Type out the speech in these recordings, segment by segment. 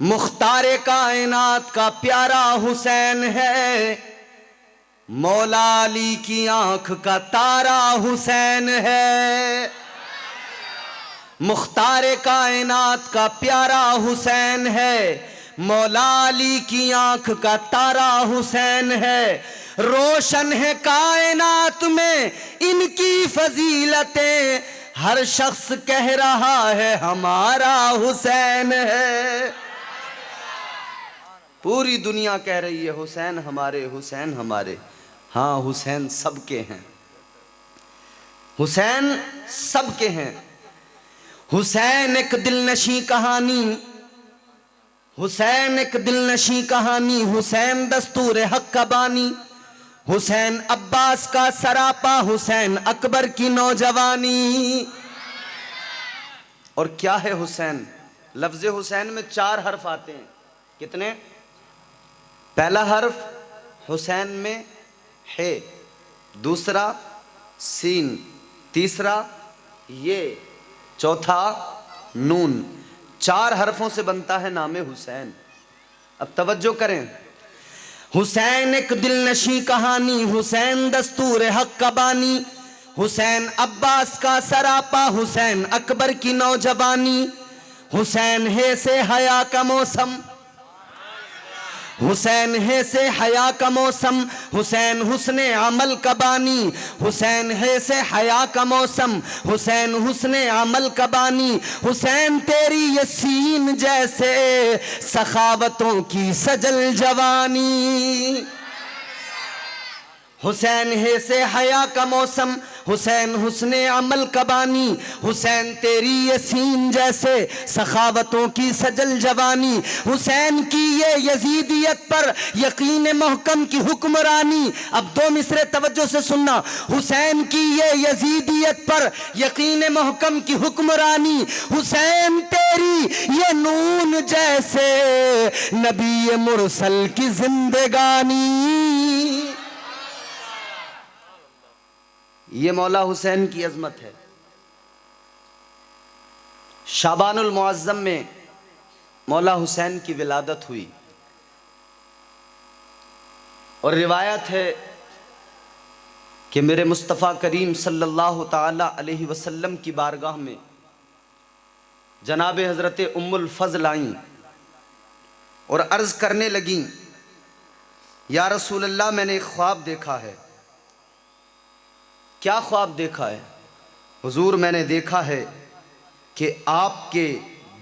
मुख्तारे कायनात का प्यारा हुसैन है, मौला अली की आंख का तारा हुसैन है। मुख्तारे कायनात का प्यारा हुसैन है, मौला अली की आंख का तारा हुसैन है। रोशन है कायनात में इनकी फजीलतें, हर शख्स कह रहा है हमारा हुसैन है। पूरी दुनिया कह रही है हुसैन हमारे, हुसैन हमारे। हाँ, हुसैन सबके हैं, हुसैन सबके हैं। हुसैन एक दिलनशी कहानी, हुसैन एक दिलनशी कहानी, हुसैन दस्तूर हक का बानी, हुसैन अब्बास का सरापा, हुसैन अकबर की नौजवानी। और क्या है हुसैन? लफ्ज़ हुसैन में 4 हर्फ आते हैं। कितने? पहला हर्फ हुसैन में है, दूसरा सीन, तीसरा ये, चौथा नून। 4 हरफों से बनता है नाम हुसैन। अब तवज्जो करें। हुसैन एक दिलनशी कहानी, हुसैन दस्तूर हक का बानी, हुसैन अब्बास का सरापा, हुसैन अकबर की नौजवानी, हुसैन है से हया का मौसम, हुसैन है से हया का मौसम, हुसैन हुस्ने अमल का बानी, हुसैन है से हया का मौसम, हुसैन हुस्ने अमल का बानी, हुसैन तेरी ये सीन जैसे सखावतों की सजल जवानी। हुसैन है से हया का मौसम, हुसैन हुस्ने अमल का बानी, हुसैन तेरी ये सीन जैसे सखावतों की सजल जवानी, हुसैन की ये यजीदियत पर यकीन महकम की हुक्मरानी। अब 2 मिसरे तवज्जो से सुनना। हुसैन की ये यजीदियत पर यकीन महकम की हुक्मरानी, हुसैन तेरी ये नून जैसे नबी मुरसल की जिंदगानी। ये मौला हुसैन की अजमत है। शाबानुल मुअज्जम में मौला हुसैन की विलादत हुई और रिवायत है कि मेरे मुस्तफ़ा करीम सल्लल्लाहु ताला अलैहि वसल्लम की बारगाह में जनाब हज़रत उम्मुल फ़ज़ल आईं और अर्ज़ करने लगीं, या रसूल अल्लाह, मैंने एक ख्वाब देखा है। क्या ख्वाब देखा है? हुजूर, मैंने देखा है कि आपके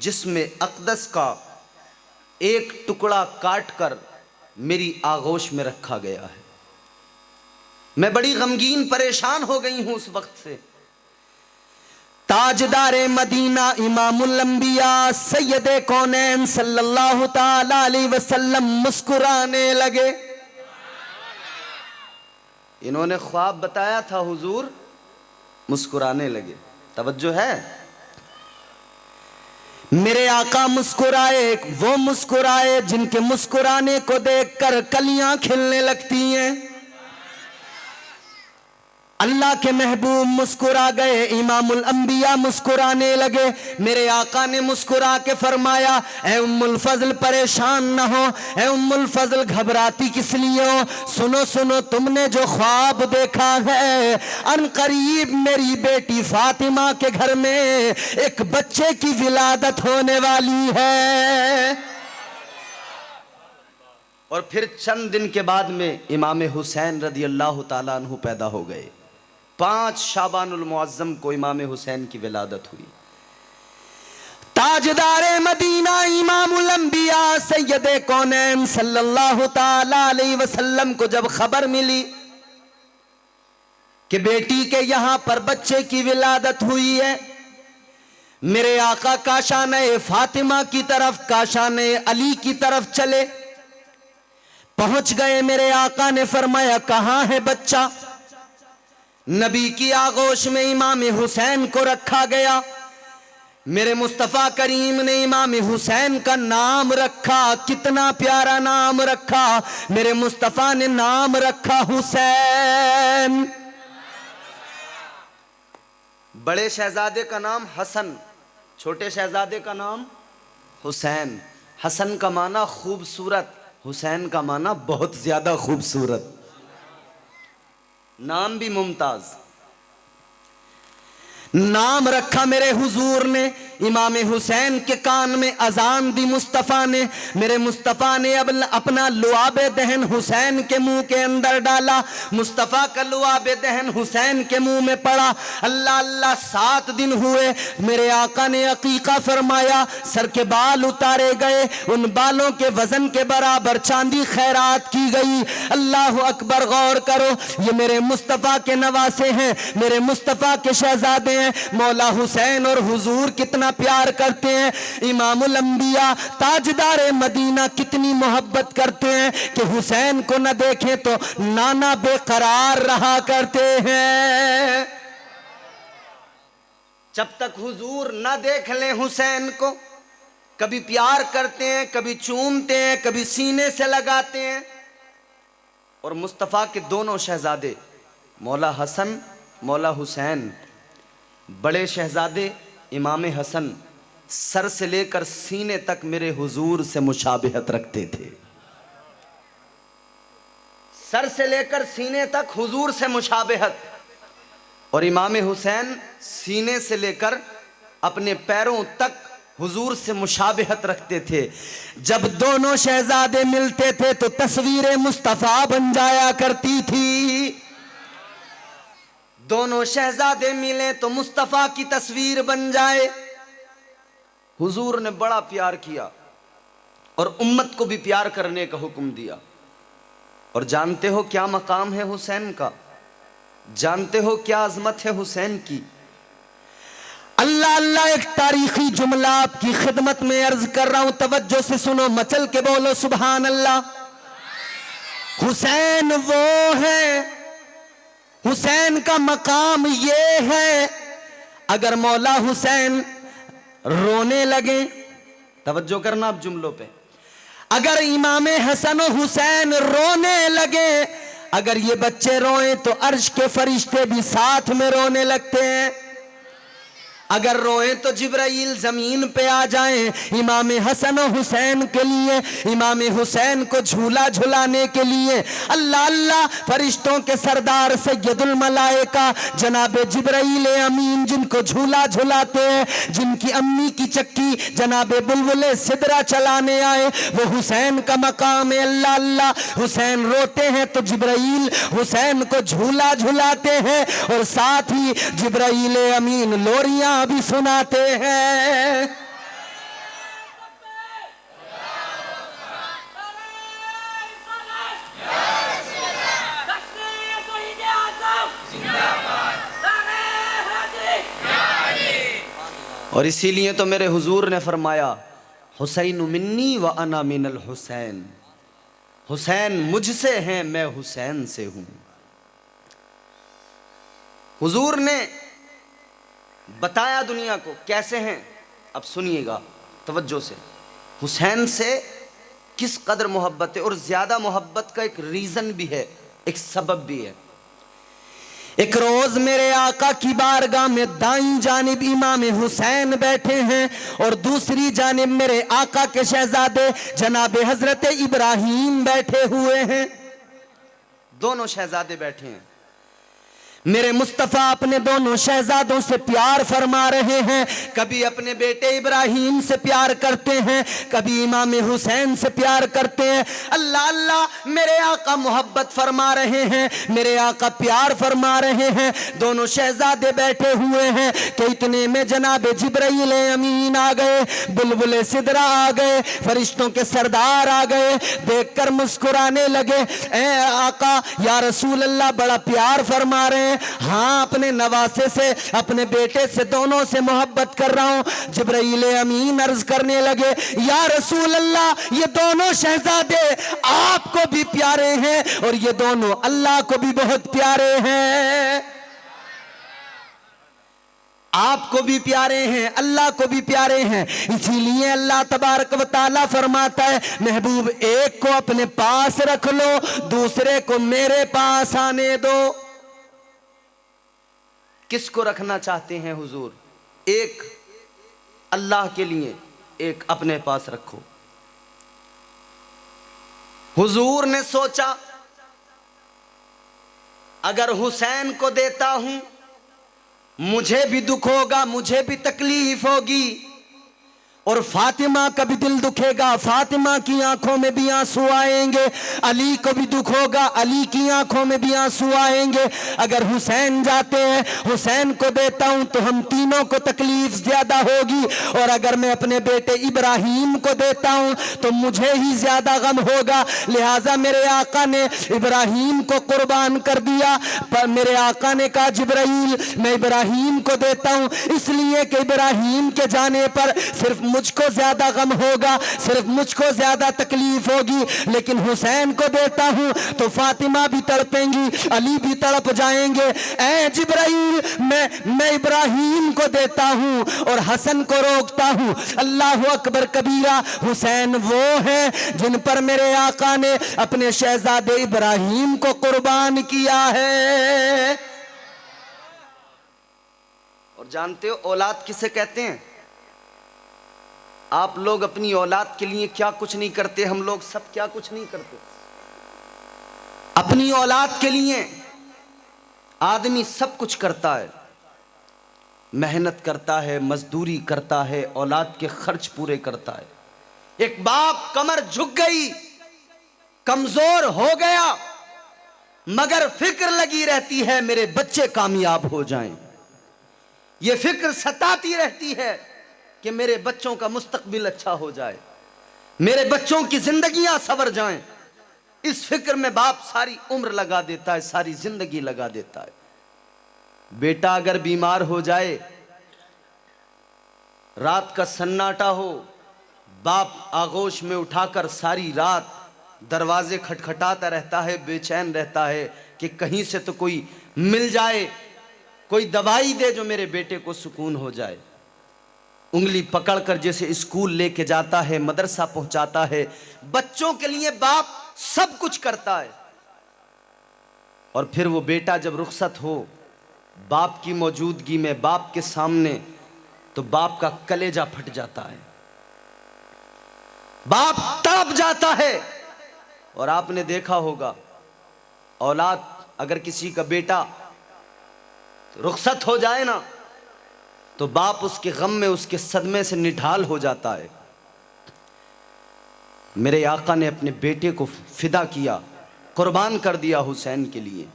जिस्म अक़दस का एक टुकड़ा काट कर मेरी आगोश में रखा गया है। मैं बड़ी गमगीन परेशान हो गई हूं उस वक्त से। ताजदारे मदीना इमामुल अंबिया सैयदे कौनैन सल्लल्लाहु ताला अलैहि वसल्लम मुस्कुराने लगे। इन्होंने ख्वाब बताया था, हुजूर मुस्कुराने लगे। तवज्जो है। मेरे आका मुस्कुराए, वो मुस्कुराए जिनके मुस्कुराने को देखकर कलियां खिलने लगती हैं। अल्लाह के महबूब मुस्कुरा गए, इमामुल अंबिया मुस्कुराने लगे। मेरे आका ने मुस्कुरा के फरमाया, ए उम्मुल फजल परेशान ना हो, ए उम्मुल फजल घबराती किस लिए हो? सुनो सुनो, तुमने जो ख्वाब देखा है, अनकरीब मेरी बेटी फातिमा के घर में एक बच्चे की विलादत होने वाली है। और फिर चंद दिन के बाद में इमाम हुसैन रदी अल्लाह ताला अन्हु पैदा हो गए। 5 शाबानुल मुअज्जम को इमाम हुसैन की विलादत हुई। ताजदारे मदीना इमामुल अंबिया सैयदे कौनैन सल्लल्लाहु ताला अलैहि वसल्लम को जब खबर मिली कि बेटी के यहां पर बच्चे की विलादत हुई है, मेरे आका काशाने फातिमा की तरफ, काशाने अली की तरफ चले। पहुंच गए। मेरे आका ने फरमाया, कहां है बच्चा? नबी की आगोश में इमाम हुसैन को रखा गया। मेरे मुस्तफ़ा करीम ने इमाम हुसैन का नाम रखा। कितना प्यारा नाम रखा। मेरे मुस्तफ़ा ने नाम रखा हुसैन। बड़े शहजादे का नाम हसन, छोटे शहजादे का नाम हुसैन। हसन का माना खूबसूरत, हुसैन का माना बहुत ज्यादा खूबसूरत। नाम भी मुमताज। नाम रखा मेरे हुजूर ने, इमाम हुसैन के कान में अजान दी मुस्तफ़ा ने। मेरे मुस्तफ़ा ने अब अपना लुआबे दहन हुसैन के मुंह के अंदर डाला। मुस्तफ़ा का लुआबे दहन हुसैन के मुंह में पड़ा। अल्लाह अल्लाह 7 दिन हुए। मेरे आका ने अकीका फरमाया, सर के बाल उतारे गए, उन बालों के वजन के बराबर चांदी खैरात की गई। अल्लाह अकबर। गौर करो, ये मेरे मुस्तफ़ा के नवासे हैं, मेरे मुस्तफ़ा के शहजादे हैं। मौला हुसैन और हुजूर कितना प्यार करते हैं। इमामुल अंबिया ताजदार मदीना कितनी मोहब्बत करते हैं कि हुसैन को न देखें तो नाना बेकरार रहा करते हैं। जब तक हुजूर न देख लें हुसैन को, कभी प्यार करते हैं, कभी चूमते हैं, कभी सीने से लगाते हैं। और मुस्तफ़ा के दोनों शहजादे मौला हसन मौला हुसैन, बड़े शहजादे इमाम हसन सर से लेकर सीने तक मेरे हुजूर से मुशाबिहत रखते थे। सर से लेकर सीने तक हुजूर से मुशाबिहत। और इमाम हुसैन सीने से लेकर अपने पैरों तक हुजूर से मुशाबिहत रखते थे। जब दोनों शहजादे मिलते थे तो तस्वीरें मुस्तफ़ा बन जाया करती थी। दोनों शहजादे मिले तो मुस्तफ़ा की तस्वीर बन जाए। हुजूर ने बड़ा प्यार किया और उम्मत को भी प्यार करने का हुक्म दिया। और जानते हो क्या मकाम है हुसैन का? जानते हो क्या अजमत है हुसैन की? अल्लाह अल्लाह, एक तारीखी जुमला आपकी खिदमत में अर्ज कर रहा हूं, तवज्जो से सुनो, मचल के बोलो सुभान अल्लाह। हुसैन वो है, हुसैन का मकाम ये है, अगर मौला हुसैन रोने लगे, तवज्जो करना आप जुमलों पे, अगर इमाम हसन हुसैन रोने लगे, अगर ये बच्चे रोए तो अर्श के फरिश्ते भी साथ में रोने लगते हैं। अगर रोए तो जिब्राइल जमीन पे आ जाएं इमाम हसन और हुसैन के लिए, इमाम हुसैन को झूला झुलाने के लिए। अल्लाह अल्लाह, फरिश्तों के सरदार सैयदुल मलाइका जनाब जिब्राइल अमीन जिनको झूला झुलाते हैं, जिनकी अम्मी की चक्की जनाब बुलबुले सिदरा चलाने आए, वो हुसैन का मकाम है। अल्लाह अल्लाह, हुसैन रोते हैं तो जिब्राइल हुसैन को झूला झुलाते हैं और साथ ही जिब्राइल अमीन लोरियां भी सुनाते हैं। और इसीलिए तो मेरे हुजूर ने फरमाया, हुसैन मिन्नी व अना मिनल हुसैन, हुसैन मुझसे हैं, मैं हुसैन से हूं। हुजूर ने बताया दुनिया को कैसे हैं। अब सुनिएगा तवज्जो से, हुसैन से किस कदर मोहब्बत है। और ज्यादा मोहब्बत का एक रीजन भी है, एक सबब भी है। एक रोज मेरे आका की बारगाह में दाईं जानिब इमाम हुसैन बैठे हैं और दूसरी जानिब मेरे आका के शहजादे जनाब हजरत इब्राहिम बैठे हुए हैं। दोनों शहजादे बैठे हैं। मेरे मुस्तफ़ा अपने दोनों शहजादों से प्यार फरमा रहे हैं। कभी अपने बेटे इब्राहिम से प्यार करते हैं, कभी इमाम हुसैन से प्यार करते हैं। अल्लाह अल्लाह, मेरे आका मोहब्बत फरमा रहे हैं, मेरे आका प्यार फरमा रहे हैं। दोनों शहजादे बैठे हुए हैं कि इतने में जनाब जिब्राइल अमीन आ गए, बुलबुल सिदरा आ गए, फरिश्तों के सरदार आ गए। देखकर मुस्कुराने लगे, ए आका या रसूल अल्लाह, बड़ा प्यार फरमा रहे हैं। हाँ, अपने नवासे से, अपने बेटे से, दोनों से मोहब्बत कर रहा हूं। जिब्राइल अमीन अर्ज करने लगे, या रसूल अल्लाह, ये दोनों शहजादे आपको भी प्यारे हैं और ये दोनों अल्लाह को भी बहुत प्यारे हैं। आपको भी प्यारे हैं, अल्लाह को भी प्यारे हैं। इसीलिए अल्लाह तबारक व तआला फरमाता है, महबूब एक को अपने पास रख लो, दूसरे को मेरे पास आने दो। किसको रखना चाहते हैं हुजूर? एक अल्लाह के लिए, एक अपने पास रखो। हुजूर ने सोचा अगर हुसैन को देता हूं मुझे भी दुख होगा, मुझे भी तकलीफ होगी, और फातिमा का भी दिल दुखेगा, फातिमा की आंखों में भी आंसू आएंगे, अली को भी दुख होगा, अली की आंखों में भी आंसू आएंगे। अगर हुसैन जाते हैं, हुसैन को देता हूं तो हम तीनों को तकलीफ ज्यादा होगी, और अगर मैं अपने बेटे इब्राहिम को देता हूं तो मुझे ही ज्यादा गम होगा। लिहाजा मेरे आका ने इब्राहिम को कुर्बान कर दिया। पर मेरे आका ने कहा जिब्राइल मैं इब्राहिम को देता हूं, इसलिए कि इब्राहिम के जाने पर सिर्फ मुझको ज्यादा गम होगा, सिर्फ मुझको ज्यादा तकलीफ होगी, लेकिन हुसैन को देता हूं तो फातिमा भी तड़पेंगी, अली भी तड़प जाएंगे। ऐ जिब्राइल मैं इब्राहिम को देता हूं और हसन को रोकता हूं। अल्लाह अकबर कबीरा। हुसैन वो है जिन पर मेरे आका ने अपने शहजादे इब्राहिम को कुर्बान किया है। और जानते हो औलाद किसे कहते हैं? आप लोग अपनी औलाद के लिए क्या कुछ नहीं करते, हम लोग सब क्या कुछ नहीं करते। अपनी औलाद के लिए आदमी सब कुछ करता है, मेहनत करता है, मजदूरी करता है, औलाद के खर्च पूरे करता है। एक बाप कमर झुक गई, कमजोर हो गया, मगर फिक्र लगी रहती है मेरे बच्चे कामयाब हो जाएं। ये फिक्र सताती रहती है कि मेरे बच्चों का मुस्तकबिल अच्छा हो जाए, मेरे बच्चों की जिंदगियां संवर जाएं। इस फिक्र में बाप सारी उम्र लगा देता है, सारी जिंदगी लगा देता है। बेटा अगर बीमार हो जाए, रात का सन्नाटा हो, बाप आगोश में उठाकर सारी रात दरवाजे खटखटाता रहता है, बेचैन रहता है कि कहीं से तो कोई मिल जाए, कोई दवाई दे जो मेरे बेटे को सुकून हो जाए। उंगली पकड़कर जैसे स्कूल लेके जाता है, मदरसा पहुंचाता है। बच्चों के लिए बाप सब कुछ करता है। और फिर वो बेटा जब रुखसत हो, बाप की मौजूदगी में, बाप के सामने, तो बाप का कलेजा फट जाता है, बाप तड़प जाता है। और आपने देखा होगा औलाद अगर किसी का बेटा रुखसत हो जाए ना, तो बाप उसके गम में, उसके सदमे से निढाल हो जाता है। मेरे आका ने अपने बेटे को फिदा किया, कुर्बान कर दिया हुसैन के लिए।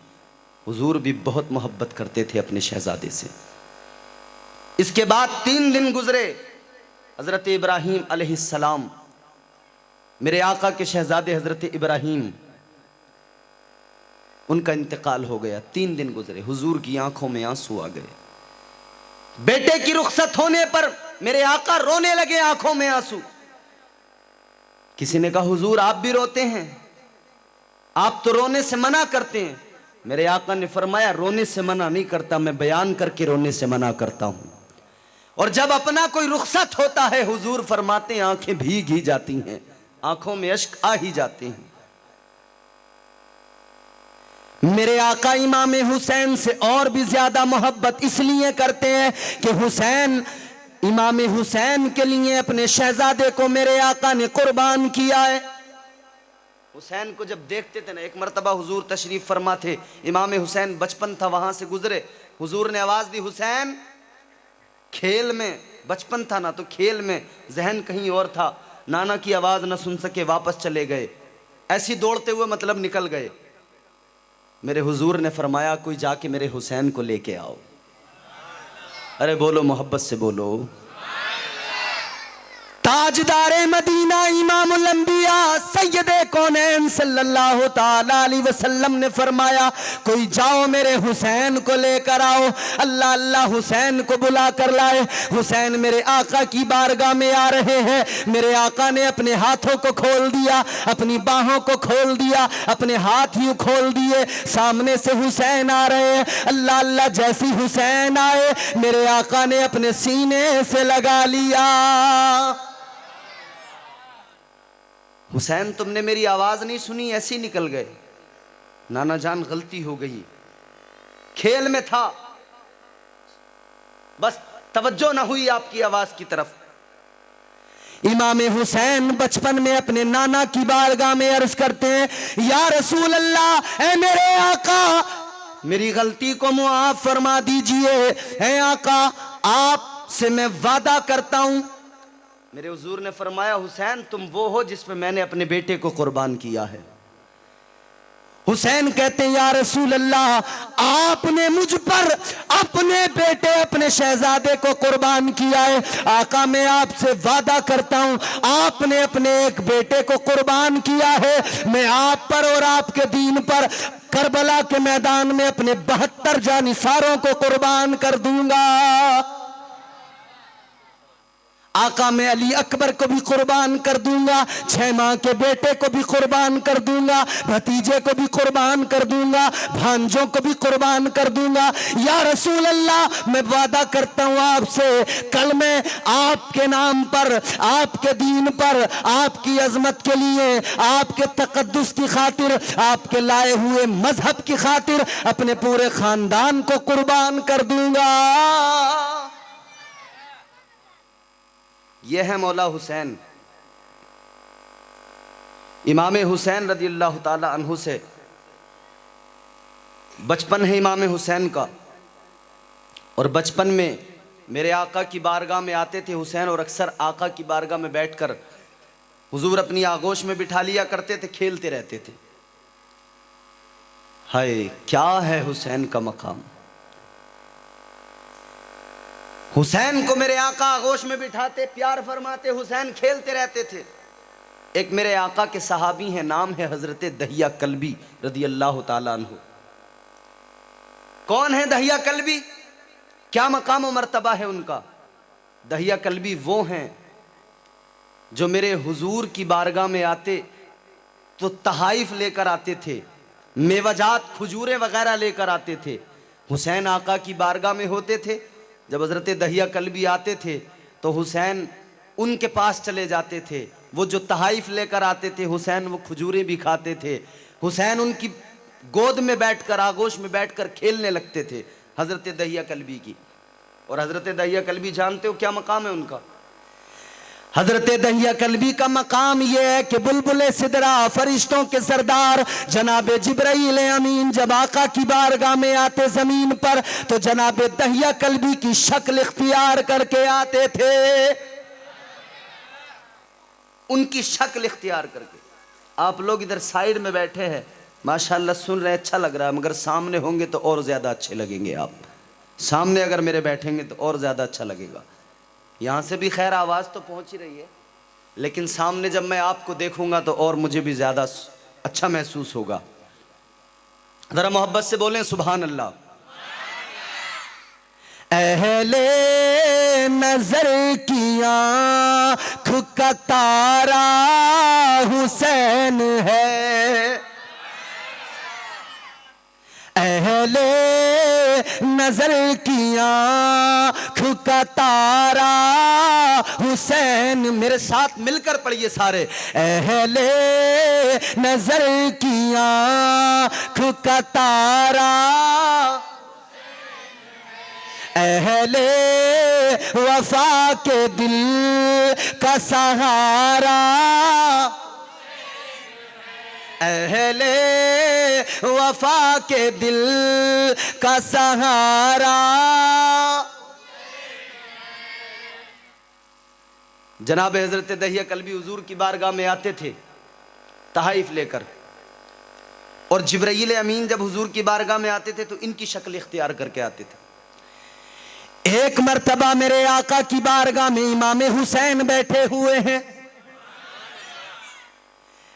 हुजूर भी बहुत मोहब्बत करते थे अपने शहजादे से। इसके बाद 3 दिन गुजरे, हजरत इब्राहीम अलैहिस्सलाम, मेरे आका के शहजादे हजरत इब्राहीम, उनका इंतकाल हो गया। 3 दिन गुजरे, हुजूर की आंखों में आंसू आ गए। बेटे की रुखसत होने पर मेरे आका रोने लगे, आंखों में आंसू। किसी ने कहा हुजूर आप भी रोते हैं, आप तो रोने से मना करते हैं। मेरे आका ने फरमाया रोने से मना नहीं करता, मैं बयान करके रोने से मना करता हूं। और जब अपना कोई रुखसत होता है, हुजूर फरमाते हैं आंखें भीग ही जाती हैं, आंखों में अश्क आ ही जाते हैं। मेरे आका इमाम हुसैन से और भी ज्यादा मोहब्बत इसलिए करते हैं कि हुसैन, इमाम हुसैन के लिए अपने शहजादे को मेरे आका ने कुर्बान किया है। हुसैन को जब देखते थे ना, एक मर्तबा हुजूर तशरीफ फरमा थे, इमाम हुसैन बचपन था, वहां से गुजरे, हुजूर ने आवाज दी हुसैन। खेल में, बचपन था ना तो खेल में जहन कहीं और था, नाना की आवाज ना सुन सके, वापस चले गए, ऐसी दौड़ते हुए मतलब निकल गए। मेरे हुजूर ने फरमाया कोई जाके मेरे हुसैन को लेके आओ। अरे बोलो मोहब्बत से बोलो। ताजदारे मदीना इमामुल अंबिया सैयदे कौनैन सल्लल्लाहु ताला अलैहि वसल्लम ने फरमाया कोई जाओ मेरे हुसैन को लेकर आओ। अल्लाह अल्लाह हुसैन को बुला कर लाए। हुसैन मेरे आका की बारगाह में आ रहे हैं। मेरे आका ने अपने हाथों को खोल दिया, अपनी बाहों को खोल दिया, अपने हाथ यूं खोल दिए, सामने से हुसैन आ रहे हैं। अल्लाह अल्लाह जैसी हुसैन आए, मेरे आका ने अपने सीने से लगा लिया। हुसैन तुमने मेरी आवाज नहीं सुनी, ऐसी निकल गए। नाना जान गलती हो गई, खेल में था, बस तवज्जो ना हुई आपकी आवाज की तरफ। इमाम हुसैन बचपन में अपने नाना की बारगाह में अर्ज करते हैं, या रसूल अल्लाह, ए मेरे आका, मेरी गलती को मुआफ फरमा दीजिए। ए आका, आपसे मैं वादा करता हूं। मेरे हुजूर ने फरमाया, हुसैन तुम वो हो जिस पे मैंने अपने बेटे को कुर्बान किया है। हुसैन कहते हैं, या रसूल अल्लाह, आपने मुझ पर अपने बेटे, अपने शहजादे को कुर्बान किया है। आका, मैं आपसे वादा करता हूं, आपने अपने एक बेटे को कुर्बान किया है, मैं आप पर और आपके दीन पर करबला के मैदान में अपने 72 जानिसारों को कुर्बान कर दूंगा। आका, मैं अली अकबर को भी कुर्बान कर दूंगा, 6 माह के बेटे को भी कुर्बान कर दूंगा, भतीजे को भी कुर्बान कर दूंगा, भांजों को भी कुर्बान कर दूंगा। या रसूल अल्लाह, मैं वादा करता हूं आपसे, कल मैं आपके नाम पर, आपके दीन पर, आपकी अजमत के लिए, आपके तकद्दुस की खातिर, आपके लाए हुए मजहब की खातिर अपने पूरे खानदान को कुर्बान कर दूंगा। यह है मौला हुसैन। इमाम हुसैन रज़ी अल्लाह ताला अन्हु से बचपन है इमाम हुसैन का, और बचपन में मेरे आका की बारगाह में आते थे हुसैन, और अक्सर आका की बारगाह में बैठकर हुजूर अपनी आगोश में बिठा लिया करते थे, खेलते रहते थे। हाय, क्या है हुसैन का मकाम। हुसैन को मेरे आका आगोश में बिठाते, प्यार फरमाते, हुसैन खेलते रहते थे। एक मेरे आका के सहाबी हैं, नाम है हजरत दहिया कल्बी रदी अल्लाह ताला अन्हु। कौन है दहिया कल्बी, क्या मकाम और मर्तबा है उनका। दहिया कल्बी वो हैं जो मेरे हुजूर की बारगाह में आते तो तहाइफ लेकर आते थे, मेवाजात खजूरें वगैरह लेकर आते थे। हुसैन आका की बारगाह में होते थे, जब हजरत दहिया कल्बी आते थे तो हुसैन उनके पास चले जाते थे। वो जो तहाइफ लेकर आते थे, हुसैन वो खजूरें भी खाते थे। हुसैन उनकी गोद में बैठकर, आगोश में बैठकर खेलने लगते थे हजरत दहिया कल्बी की। और हजरत दहिया कल्बी जानते हो क्या मकाम है उनका। हजरत दहिया कल्बी का मकाम यह है कि बुलबुल सिदरा, फरिश्तों के सरदार जनाब जिब्राइल अमीन जब आका की बारगाह में आते जमीन पर, तो जनाब दहिया कल्बी की शक्ल इख्तियार करके आते थे, उनकी शक्ल इख्तियार करके। आप लोग इधर साइड में बैठे हैं, माशाल्लाह सुन रहे हैं, अच्छा लग रहा है, मगर सामने होंगे तो और ज्यादा अच्छे लगेंगे। आप सामने अगर मेरे बैठेंगे तो और ज्यादा अच्छा लगेगा। यहाँ से भी खैर आवाज़ तो पहुँच ही रही है, लेकिन सामने जब मैं आपको देखूंगा तो और मुझे भी ज़्यादा अच्छा महसूस होगा। ज़रा मोहब्बत से बोलें सुभान अल्लाह। अहले नजर की आँख का तारा हुसैन है, अहले नजर की आँख का तारा हुसैन। मेरे साथ मिलकर पढ़िए सारे, अहले नजर की आँख का तारा, अहले वफा के दिल का सहारा, अहले वफा के दिल का सहारा। जनाब हजरत दहिया कल्बी हुजूर की बारगाह में आते थे तहाइफ लेकर, और जिब्राइल अमीन जब हुजूर की बारगाह में आते थे तो इनकी शक्ल इख्तियार करके आते थे। एक मर्तबा मेरे आका की बारगाह में इमाम हुसैन बैठे हुए हैं,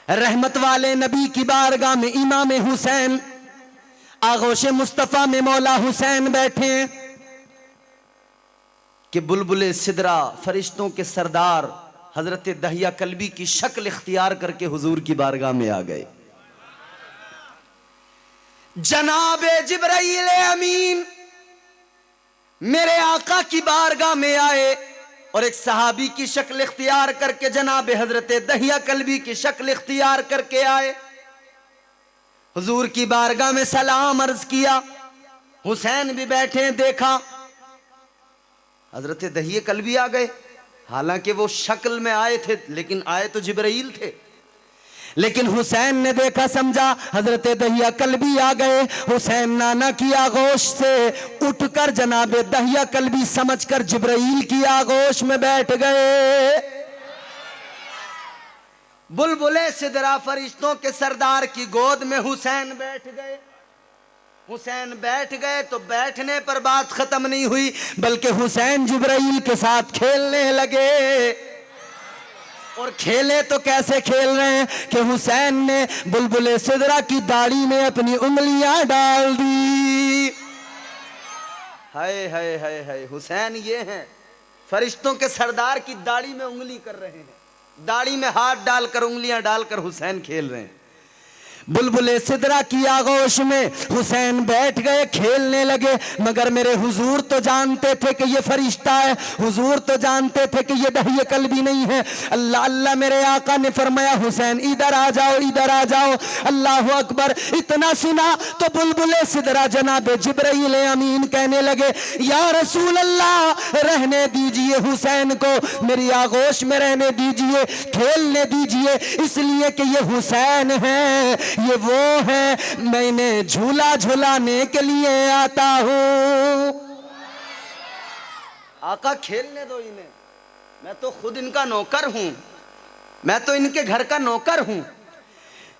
रहमत वाले नबी की बारगाह में इमाम हुसैन, आगोश मुस्तफ़ा में मौला हुसैन बैठे कि बुलबुल सिदरा, फरिश्तों के सरदार हजरत दहिया कल्बी की शक्ल इख्तियार करके हुजूर की बारगाह में आ गए। जनाब जिब्राइल अमीन मेरे आका की बारगाह में आए और एक सहाबी की शक्ल इख्तियार करके जनाब हजरत दहिया कल्बी की शक्ल इख्तियार करके आए। हुजूर की बारगाह में सलाम अर्ज किया, हुसैन भी बैठे, देखा हजरत दहिया कल्बी आ गए। हालांकि वो शक्ल में आए थे लेकिन आए तो जिब्राइल थे। लेकिन हुसैन ने देखा, समझा हजरत दहिया कल्बी आ गए। हुसैन नाना की आगोश से उठकर जनाबे दहिया कल्बी समझकर जिब्राइल की आगोश में बैठ गए। बुलबुले सिदरा फरिश्तों के सरदार की गोद में हुसैन बैठ गए। हुसैन बैठ गए तो बैठने पर बात खत्म नहीं हुई, बल्कि हुसैन जिब्राइल के साथ खेलने लगे। और खेले तो कैसे खेल रहे हैं कि हुसैन ने बुलबुले सिदरा की दाढ़ी में अपनी उंगलियां डाल दी। हाय हाय हाय हाय, हुसैन ये हैं, फरिश्तों के सरदार की दाढ़ी में उंगली कर रहे हैं, दाढ़ी में हाथ डालकर उंगलियां डालकर हुसैन खेल रहे हैं। बुलबुले सिदरा की आगोश में हुसैन बैठ गए, खेलने लगे। मगर मेरे हुजूर तो जानते थे कि ये फरिश्ता है, हुजूर तो जानते थे कि ये दहिया कल्बी नहीं है। अल्लाह अल्लाह, मेरे आका ने फरमाया हुसैन इधर आ जाओ, इधर आ जाओ। अल्लाह अकबर। इतना सुना तो बुलबुले सिदरा जनाब जिब्राइल अमीन कहने लगे, या रसूल अल्लाह रहने दीजिए हुसैन को, मेरी आगोश में रहने दीजिए, खेलने दीजिए, इसलिए कि ये हुसैन है, ये वो है, मैंने झूला झूलाने के लिए आता हूं। आका खेलने दो इन्हें, मैं तो खुद इनका नौकर हूं, मैं तो इनके घर का नौकर हूं।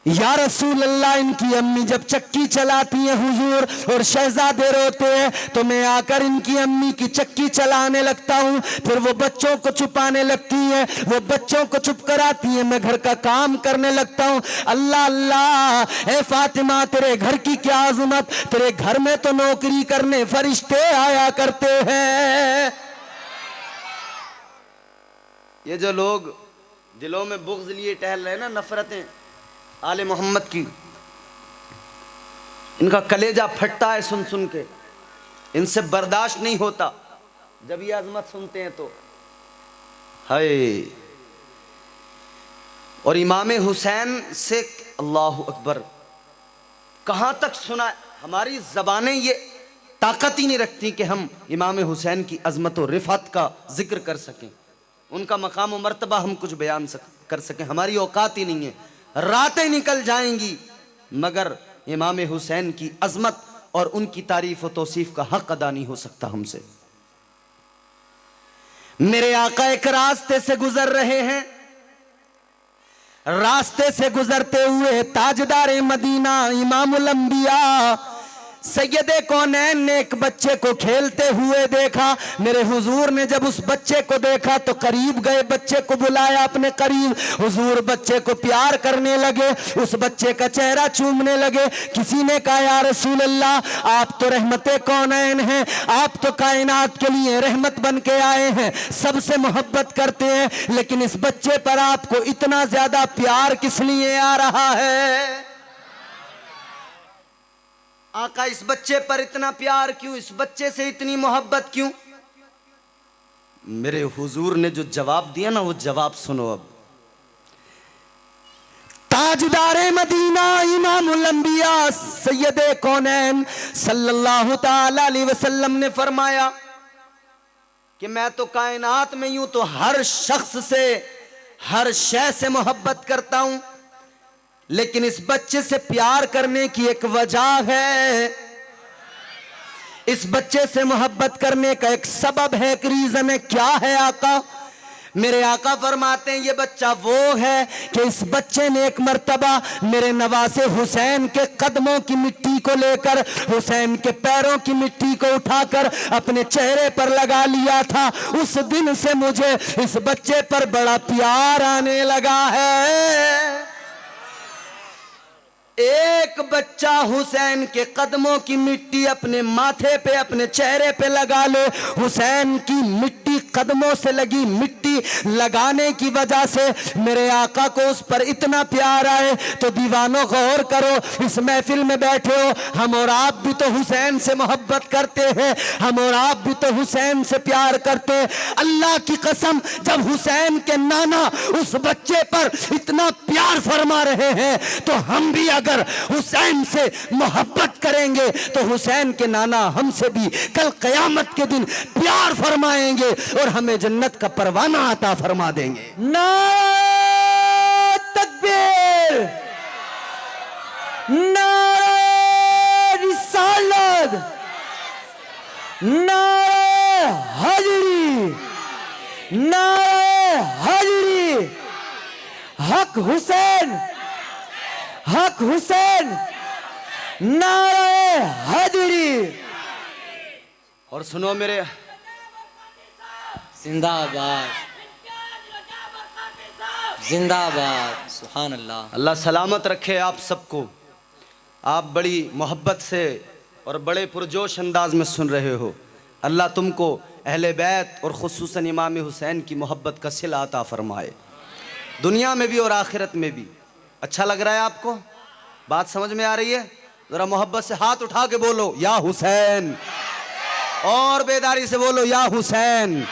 या रसूल अल्लाह, इनकी अम्मी जब चक्की चलाती है हुजूर और शहजादे रोते हैं तो मैं आकर इनकी अम्मी की चक्की चलाने लगता हूँ, फिर वो बच्चों को छुपाने लगती है, वो बच्चों को चुप कराती है, मैं घर का काम करने लगता हूँ। अल्लाह अल्लाह, ए फातिमा तेरे घर की क्या अजमत, तेरे घर में तो नौकरी करने फरिश्ते आया करते हैं। ये जो लोग दिलों में बुग़्ज़ लिए टहल रहे हैं ना, नफरतें आले मोहम्मद की, इनका कलेजा फटता है सुन सुन के, इनसे बर्दाश्त नहीं होता जब ये अजमत सुनते हैं तो। हाय, और इमाम हुसैन से अल्लाह अकबर कहाँ तक सुना, हमारी ज़बानें ये ताकत ही नहीं रखती कि हम इमाम हुसैन की अजमत और रिफत का जिक्र कर सकें, उनका मकाम और मर्तबा हम कुछ बयान कर सकें, हमारी औकात ही नहीं है। रातें निकल जाएंगी मगर इमाम हुसैन की अजमत और उनकी तारीफ और तौसीफ का हक अदा नहीं हो सकता हमसे। मेरे आका एक रास्ते से गुजर रहे हैं, रास्ते से गुजरते हुए ताजदार मदीना इमामुल अंबिया सैयदे कौनैन ने एक बच्चे को खेलते हुए देखा। मेरे हुजूर ने जब उस बच्चे को देखा तो करीब गए, बच्चे को बुलाया अपने करीब, हुजूर बच्चे को प्यार करने लगे, उस बच्चे का चेहरा चूमने लगे। किसी ने कहा या रसूल अल्लाह, आप तो रहमते कौनैन हैं, आप तो कायनात के लिए रहमत बन के आए हैं, सबसे मोहब्बत करते हैं, लेकिन इस बच्चे पर आपको इतना ज्यादा प्यार किस लिए आ रहा है? आका इस बच्चे पर इतना प्यार क्यों, इस बच्चे से इतनी मोहब्बत क्यों? मेरे हुजूर ने जो जवाब दिया ना, वो जवाब सुनो अब। ताजदारे मदीना इमामुल अंबिया सैयदे कौनैन सल्लल्लाहु ताला अलैहि वसल्लम ने फरमाया कि मैं तो कायनात में यूं तो हर शख्स से, हर शय से मोहब्बत करता हूं, लेकिन इस बच्चे से प्यार करने की एक वजह है, इस बच्चे से मोहब्बत करने का एक सबब है, एक रीजन है। क्या है आका? मेरे आका फरमाते हैं ये बच्चा वो है कि इस बच्चे ने एक मर्तबा मेरे नवासे हुसैन के कदमों की मिट्टी को लेकर, हुसैन के पैरों की मिट्टी को उठाकर अपने चेहरे पर लगा लिया था। उस दिन से मुझे इस बच्चे पर बड़ा प्यार आने लगा है। एक बच्चा हुसैन के कदमों की मिट्टी अपने माथे पे, अपने चेहरे पे लगा ले, हुसैन की मिट्टी, कदमों से लगी मिट्टी लगाने की वजह से मेरे आका को उस पर इतना प्यार आए। तो दीवानों गौर करो, इस महफिल में बैठे हो, हम और आप भी तो हुसैन से मोहब्बत करते हैं, हम और आप भी तो हुसैन से प्यार करते हैं। अल्लाह की कसम, जब हुसैन के नाना उस बच्चे पर इतना प्यार फरमा रहे हैं तो हम भी अगर हुसैन से मोहब्बत करेंगे तो हुसैन के नाना हमसे भी कल कयामत के दिन प्यार फरमाएंगे। और हमें जन्नत का परवाना अता फरमा देंगे। नारे तकबीर, नारे रिसालत, नारे हाजिरी, नारे हाजिरी, हक हुसैन, हक हुसैन, नारे हाजिरी। और सुनो मेरे, जिंदाबाद, जिंदाबाद, सुभान अल्लाह। अल्लाह सलामत रखे आप सबको। आप बड़ी मोहब्बत से और बड़े पुरजोश अंदाज में सुन रहे हो। अल्लाह तुमको अहले बैत और खुसूसन इमाम हुसैन की मोहब्बत का सिला अता फरमाए, दुनिया में भी और आखिरत में भी। अच्छा लग रहा है आपको? बात समझ में आ रही है? ज़रा मोहब्बत से हाथ उठा के बोलो या हुसैन, और बेदारी से बोलो या हुसैन।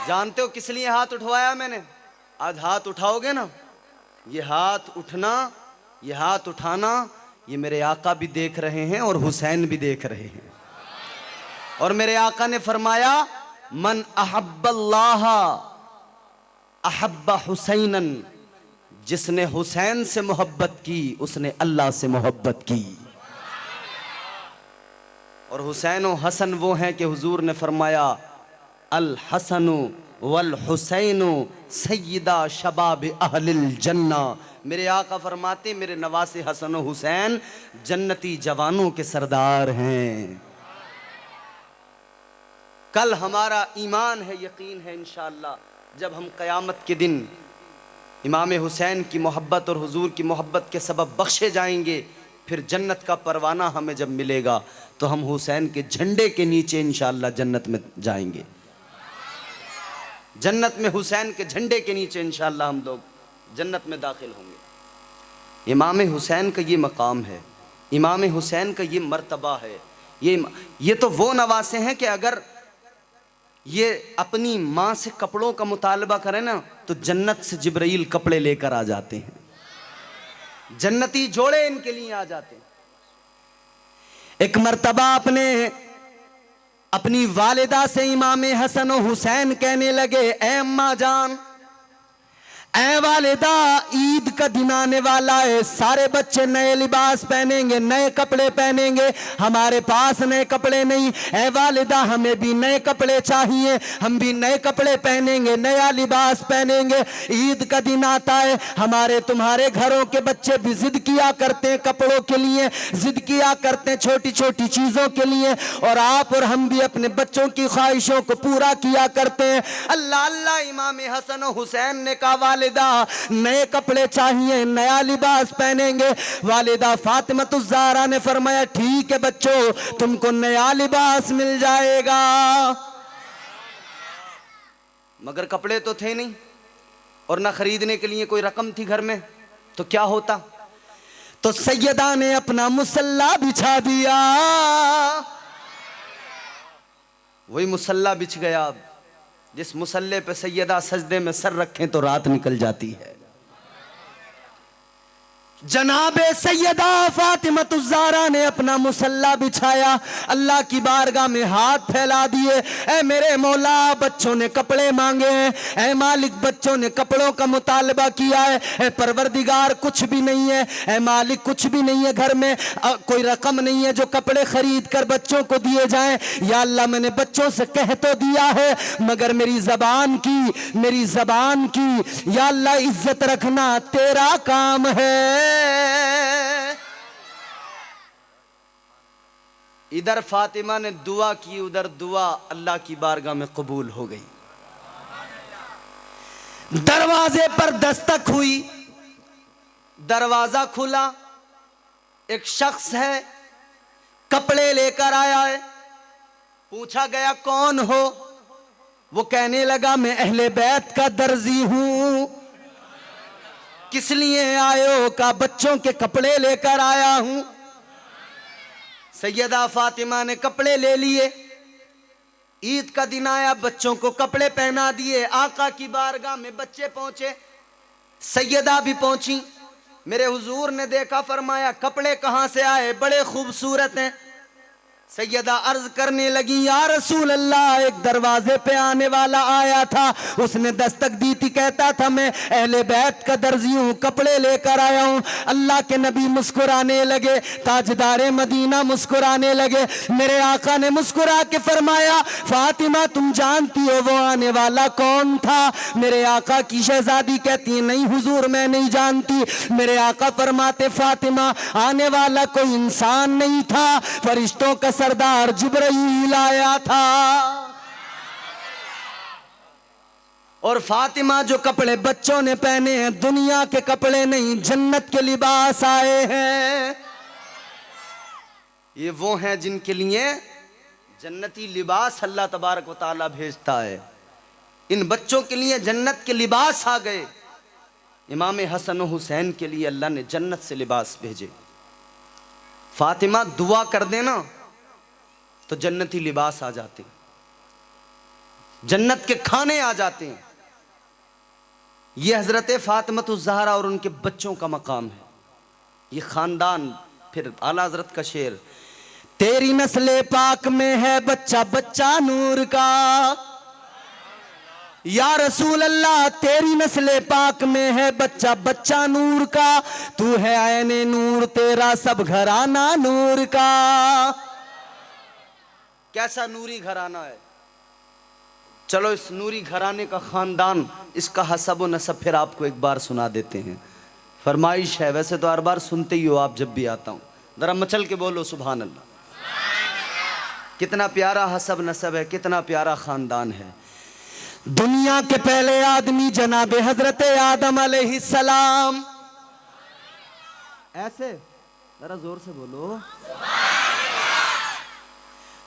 जानते हो किस लिए हाथ उठवाया मैंने? आज हाथ उठाओगे ना, ये हाथ उठना, ये हाथ उठाना, ये मेरे आका भी देख रहे हैं और हुसैन भी देख रहे हैं। और मेरे आका ने फरमाया, मन अहब्बल्लाह अहब्बा हुसैनन, जिसने हुसैन से मोहब्बत की उसने अल्लाह से मोहब्बत की। और हुसैन और हसन वो हैं कि हुजूर ने फरमाया, अल हसनु वल हुसैनु सय्यदा शबाब अहलिल जन्ना। मेरे आका फरमाते, मेरे नवासे हसन और हुसैन जन्नती जवानों के सरदार हैं। कल हमारा ईमान है, यकीन है इंशाअल्लाह, जब हम क़यामत के दिन इमाम हुसैन की मोहब्बत और हुजूर की मोहब्बत के सबब बख्शे जाएंगे, फिर जन्नत का परवाना हमें जब मिलेगा तो हम हुसैन के झंडे के नीचे इंशाअल्लाह जन्नत में जाएंगे। जन्नत में हुसैन के झंडे के नीचे इंशाअल्लाह हम लोग जन्नत में दाखिल होंगे। इमाम हुसैन का ये मकाम है, इमाम हुसैन का ये मर्तबा है। ये तो वो नवासे हैं कि अगर ये अपनी माँ से कपड़ों का मुतालबा करें ना तो जन्नत से जिब्राइल कपड़े लेकर आ जाते हैं, जन्नती जोड़े इनके लिए आ जाते हैं। एक मर्तबा अपनी वालिदा से इमाम हसन और हुसैन कहने लगे, ऐ अम्मा जान, ऐ वालिदा, ईद का दिन आने वाला है, सारे बच्चे नए लिबास पहनेंगे, नए कपड़े पहनेंगे, हमारे पास नए कपड़े नहीं। ऐ वालिदा, हमें भी नए कपड़े चाहिए, हम भी नए कपड़े पहनेंगे, नया लिबास पहनेंगे। ईद का दिन आता है, हमारे तुम्हारे घरों के बच्चे भी जिद किया करते हैं कपड़ों के लिए, जिद किया करते हैं छोटी छोटी चीजों के लिए, और आप और हम भी अपने बच्चों की ख्वाहिशों को पूरा किया करते हैं। अल्लाह अल्लाह, इमाम हसन और हुसैन ने कहा, वालिदा नए कपड़े चाहिए, नया लिबास पहनेंगे। वालिदा फातिमा ने फरमाया, ठीक है बच्चों, तुमको नया लिबास मिल जाएगा। मगर कपड़े तो थे नहीं और ना खरीदने के लिए कोई रकम थी घर में, तो क्या होता? तो सैयदा ने अपना मुसल्ला बिछा दिया। वही मुसल्ला बिछ गया। अब जिस मुसल्ले पे सैयदा सजदे में सर रखें तो रात निकल जाती है। जनाबे सैयदा फातिमा ज़हरा ने अपना मुसल्ला बिछाया, अल्लाह की बारगाह में हाथ फैला दिए। ऐ मेरे मौला, बच्चों ने कपड़े मांगे हैं, ऐ मालिक बच्चों ने कपड़ों का मुतालबा किया है, ऐ परवरदिगार कुछ भी नहीं है, ऐ मालिक कुछ भी नहीं है घर में, कोई रकम नहीं है जो कपड़े खरीद कर बच्चों को दिए जाएं। या अल्लाह, मैंने बच्चों से कह तो दिया है मगर मेरी ज़बान की या अल्लाह इज्जत रखना तेरा काम है। इधर फातिमा ने दुआ की, उधर दुआ अल्लाह की बारगाह में कबूल हो गई। दरवाजे पर दस्तक हुई, दरवाजा खुला, एक शख्स है कपड़े लेकर आया है। पूछा गया कौन हो? वो कहने लगा मैं अहले बैत का दर्जी हूं। किस लिए आए हो? का बच्चों के कपड़े लेकर आया हूं। सैयदा फातिमा ने कपड़े ले लिए, ईद का दिन आया, बच्चों को कपड़े पहना दिए। आका की बारगाह में बच्चे पहुंचे, सैयदा भी पहुंची। मेरे हुजूर ने देखा, फरमाया कपड़े कहां से आए? बड़े खूबसूरत हैं। सैयदा अर्ज करने लगी, या रसूल अल्लाह, एक दरवाजे पे आने वाला आया था, उसने दस्तक दी थी, कहता था मैं अहले बैत का दर्जी हूँ, कपड़े लेकर आया हूँ। अल्लाह के नबी मुस्कुराने लगे, ताजदारे मदीना मुस्कुराने लगे। मेरे आका ने मुस्कुरा के फरमाया, फातिमा तुम जानती हो वो आने वाला कौन था? मेरे आका की शहजादी कहती है, नहीं हुजूर मैं नहीं जानती। मेरे आका फरमाते, फातिमा आने वाला कोई इंसान नहीं था, फरिश्तों का सरदार जिब्राइल आया था। और फातिमा जो कपड़े बच्चों ने पहने हैं दुनिया के कपड़े नहीं, जन्नत के लिबास आए हैं। ये वो हैं जिनके लिए जन्नती लिबास अल्लाह तबारक व तआला भेजता है। इन बच्चों के लिए जन्नत के लिबास आ गए। इमाम हसन और हुसैन के लिए अल्लाह ने जन्नत से लिबास भेजे। फातिमा दुआ कर देना तो जन्नती लिबास आ जाते, जन्नत के खाने आ जाते हैं। ये हजरत फातिमतुज़ ज़हरा और उनके बच्चों का मकाम है, ये खानदान। फिर आला हजरत का शेर, तेरी नस्ले पाक में है बच्चा बच्चा नूर का, या रसूल अल्लाह तेरी नस्ले पाक में है बच्चा बच्चा नूर का, तू है ऐने नूर तेरा सब घराना नूर का। कैसा नूरी घराना है। चलो इस नूरी घराने का खानदान, इसका हसब व नसब फिर आपको एक बार सुना देते हैं। फरमाइश है, वैसे तो हर बार सुनते ही हो आप जब भी आता हूं, जरा मचल के बोलो सुभान अल्लाह। कितना प्यारा हसब नसब है, कितना प्यारा खानदान है। दुनिया के पहले आदमी जनाबे हजरत आदम अलैहिस्सलाम, ऐसे जरा जोर से बोलो।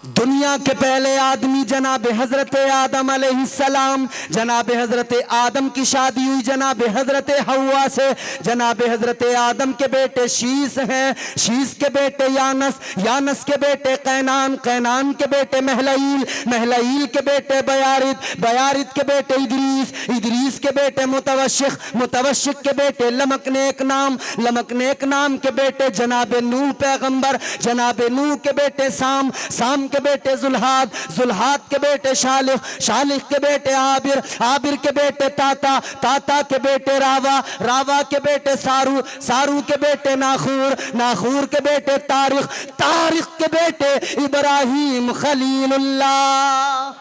दुनिया के पहले आदमी जनाबे हजरत आदम अलैहिस्सलाम, जनाबे हजरत आदम की शादी हुई जनाबे हजरत हव्वा से। जनाबे हजरत आदम के बेटे शीस हैं, शीस के बेटे यानस, यानस के बेटे कैनान, कैनान के बेटे महलईल, महलईल के बेटे बयारिद, बयारिद के बेटे इदरीस, इदरीस के बेटे मुतवशिक, मुतवशिक के बेटे लमकनेक नाम, लमकनेक नाम के बेटे जनाबे नूह पैगंबर, जनाबे नूह के बेटे साम, साम के बेटे जुल्हाद, जुल्हाद के बेटे शालिख, शालिख के बेटे आबिर, आबिर के बेटे ताता, ताता के बेटे रावा, रावा के बेटे सारू, सारू के बेटे नाखूर, नाखूर के बेटे तारिख, तारिख के बेटे इब्राहिम खलीलुल्लाह।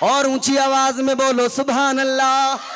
और ऊंची आवाज में बोलो सुभान अल्लाह।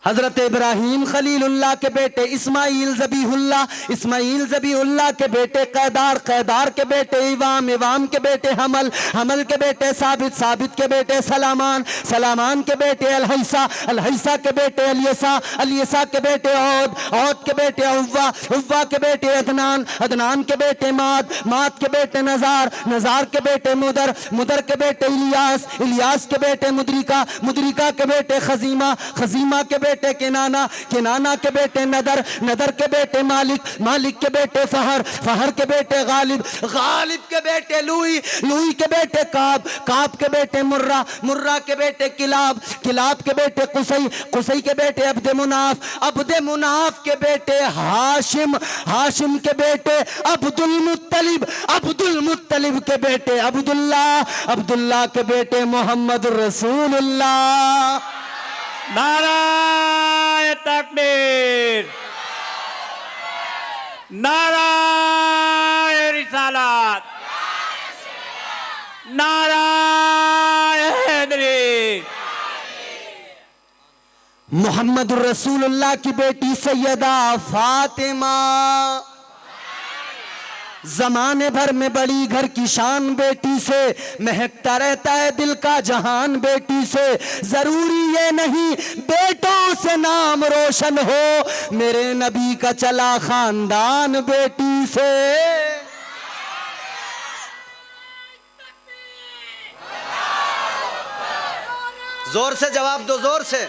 हजरत इब्राहिम खलीलुल्लाह के बेटे इस्माइल ज़बीहुल्लाह, इस्माइल ज़बीहुल्लाह के बेटे कैदार, कैदार के बेटे इवाम, इवाम के बेटे हमल, हमल के बेटे साबित, साबित के बेटे सलामान, सलामान के बेटे अलहैसा, अलहैसा के बेटे अलियसा, अलियसा के बेटे औद, औद के बेटे उव्वा, उव्वा के बेटे अदनान, अदनान के बेटे माद, माद के बेटे नजार, नजार के बेटे मुदर, मुदर के बेटे इलियास, इलियास के बेटे मुदरिका, मुदरिका के बेटे खजीमा, खजीमा के बेटे किनाना, किनाना के बेटे नदर, नदर के बेटे मालिक, मालिक के बेटे फहर, फहर के बेटे गालिब, गालिब के बेटे लुई, लुई के बेटे काब, काब के बेटे मुर्रा, मुर्रा के बेटे किलाब, किलाब के बेटे कुसई, कुसई के बेटे अब्दे मुनाफ, अब्दे मुनाफ के बेटे हाशिम, हाशिम के बेटे अब्दुल मुत्तलिब, अब्दुल मुत्तलिब के बेटे अब्दुल्ला, अब्दुल्ला के बेटे मोहम्मद रसूलुल्लाह। नाराए तकबीर, नाराए रिसालत, नाराए हैदरी। मोहम्मद रसूलुल्लाह की बेटी सैयदा फातिमा, जमाने भर में बड़ी घर की शान बेटी से, महकता रहता है दिल का जहान बेटी से। जरूरी ये नहीं बेटों से नाम रोशन हो, मेरे नबी का चला खानदान बेटी से। जोर से जवाब दो, जोर से।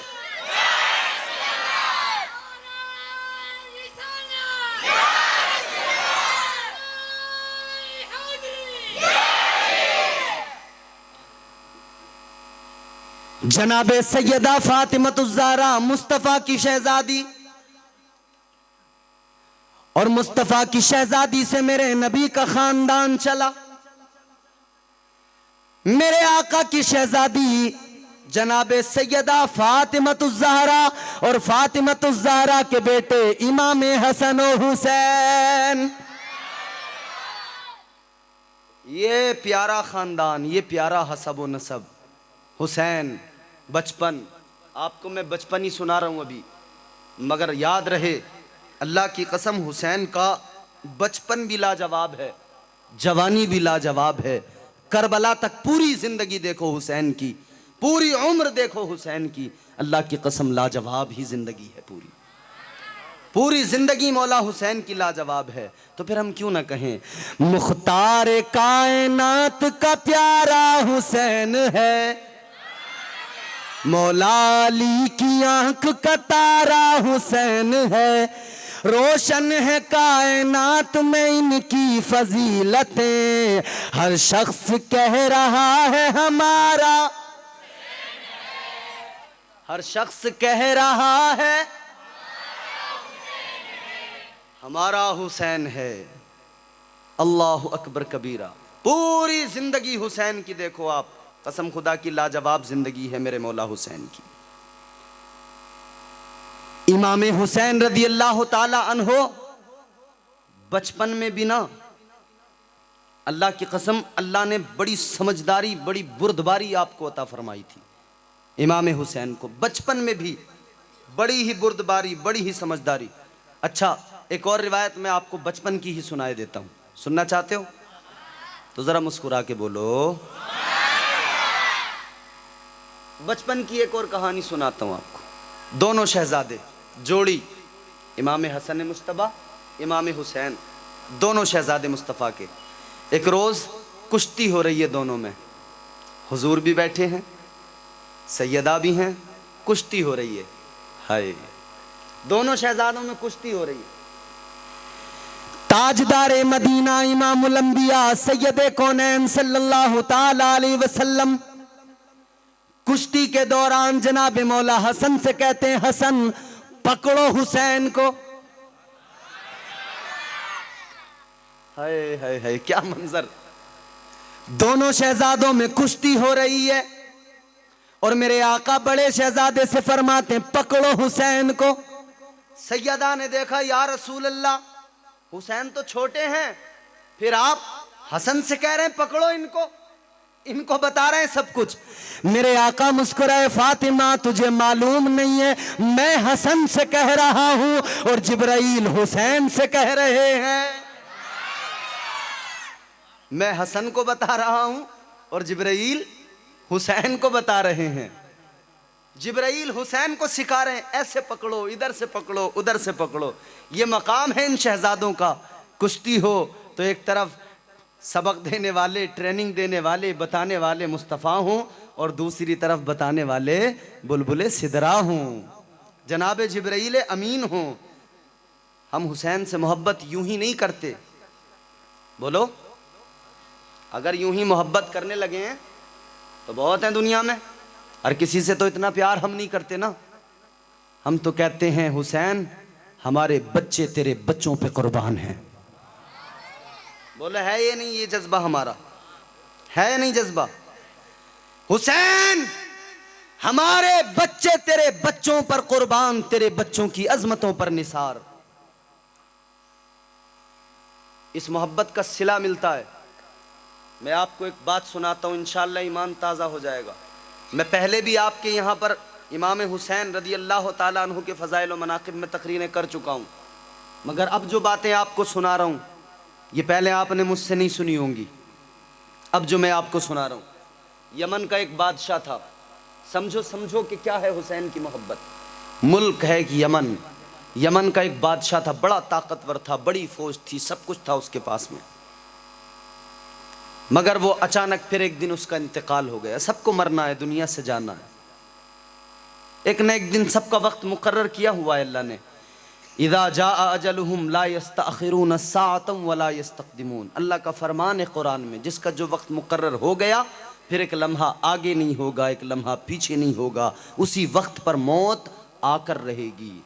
जनाबे सैयदा फातिमतुज़ ज़हरा मुस्तफ़ा की शहजादी और मुस्तफा की शहजादी से मेरे नबी का खानदान चला। मेरे आका की शहजादी जनाबे सैयदा फातिमतुज़्ज़हरा और फातिमतुज़्ज़हरा के बेटे इमाम हसन और हुसैन। ये प्यारा खानदान, ये प्यारा हसब व नसब। हुसैन बचपन, आपको मैं बचपन ही सुना रहा हूं अभी, मगर याद रहे अल्लाह की कसम हुसैन का बचपन भी लाजवाब है, जवानी भी लाजवाब है। करबला तक पूरी जिंदगी देखो हुसैन की, पूरी उम्र देखो हुसैन की, अल्लाह की कसम लाजवाब ही जिंदगी है। पूरी जिंदगी मौला हुसैन की लाजवाब है। तो फिर हम क्यों ना कहें मुख्तार कायनात का प्यारा हुसैन है, मौला अली की आंख का तारा हुसैन है, रोशन है कायनात में इनकी फजीलतें, हर शख्स कह रहा है हमारा, हर शख्स कह रहा है हमारा हुसैन है। अल्लाह अकबर कबीरा। पूरी जिंदगी हुसैन की देखो आप, कसम खुदा की लाजवाब जिंदगी है मेरे मौला हुसैन की। इमाम हुसैन रज़ी अल्लाह ताला अन्हो बचपन में भी ना, अल्लाह की कसम अल्लाह ने बड़ी समझदारी, बड़ी बुर्दबारी आपको अता फरमाई थी। इमाम हुसैन को बचपन में भी बड़ी ही बुर्दबारी, बड़ी ही समझदारी। अच्छा, एक और रिवायत मैं आपको बचपन की ही सुनाए देता हूं, सुनना चाहते हो तो जरा मुस्कुरा के बोलो। बचपन की एक और कहानी सुनाता हूं आपको। दोनों शहजादे, जोड़ी, इमाम हसन मुस्तफा, इमाम हुसैन, दोनों शहजादे मुस्तफ़ा के। एक रोज़ कुश्ती हो रही है दोनों में, हुजूर भी बैठे हैं, सैयदा भी हैं, कुश्ती हो रही है। हाय, दोनों शहजादों में कुश्ती हो रही है। ताजदार मदीना इमामुल अंबिया सैयदे कौनैन सल्लल्लाहु ताला अलैहि वसल्लम कुश्ती के दौरान जनाब मौला हसन से कहते हैं, हसन पकड़ो हुसैन को। हाय हाय हाय, क्या मंजर। दोनों शहजादों में कुश्ती हो रही है और मेरे आका बड़े शहजादे से फरमाते हैं, पकड़ो हुसैन को। सैयदा ने देखा, या रसूल अल्लाह, हुसैन तो छोटे हैं, फिर आप हसन से कह रहे हैं पकड़ो इनको, इनको बता रहे हैं सब कुछ। मेरे आका मुस्कुराए, फातिमा तुझे मालूम नहीं है, मैं हसन से कह रहा हूं और जिब्राइल हुसैन से कह रहे हैं। मैं हसन को बता रहा हूं और जिब्राइल हुसैन को बता रहे हैं। जिब्राइल हुसैन को सिखा रहे हैं, ऐसे पकड़ो, इधर से पकड़ो, उधर से पकड़ो। ये मकाम है इन शहजादों का। कुश्ती हो तो एक तरफ सबक देने वाले, ट्रेनिंग देने वाले, बताने वाले मुस्तफ़ा हों और दूसरी तरफ बताने वाले बुलबुले सिदरा हों, जनाब जिब्राइल अमीन हों। हम हुसैन से मोहब्बत यूं ही नहीं करते, बोलो। अगर यूं ही मोहब्बत करने लगे हैं तो बहुत हैं दुनिया में, और किसी से तो इतना प्यार हम नहीं करते ना। हम तो कहते हैं, हुसैन हमारे बच्चे तेरे बच्चों पे कुर्बान हैं। बोले, है ये नहीं ये जज्बा हमारा? है या नहीं जज्बा? हुसैन हमारे बच्चे तेरे बच्चों पर कुर्बान, तेरे बच्चों की अजमतों पर निसार। इस मोहब्बत का सिला मिलता है। मैं आपको एक बात सुनाता हूं, इंशाअल्लाह ईमान ताज़ा हो जाएगा। मैं पहले भी आपके यहाँ पर इमाम हुसैन रज़ी अल्लाह ताला अन्हु के फ़ज़ाइल व मनाक़िब में तकरीरें कर चुका हूँ, मगर अब जो बातें आपको सुना रहा हूँ ये पहले आपने मुझसे नहीं सुनी होंगी। अब जो मैं आपको सुना रहा हूँ, यमन का एक बादशाह था। समझो समझो कि क्या है हुसैन की मोहब्बत। मुल्क है कि यमन। यमन का एक बादशाह था, बड़ा ताकतवर था, बड़ी फौज थी, सब कुछ था उसके पास में, मगर वो अचानक फिर एक दिन उसका इंतकाल हो गया। सबको मरना है, दुनिया से जाना है। एक न एक दिन सबका वक्त मुकर्रर किया हुआ है अल्लाह ने। इज़ा जाअ अजलुहुम ला यस्तअखिरून साअतन वला यस्तक़दिमून। अल्लाह का फरमान है कुरान में, जिसका जो वक्त मुकर्रर हो गया फिर एक लम्हा आगे नहीं होगा, एक लम्हा पीछे नहीं होगा, उसी वक्त पर मौत आकर रहेगी।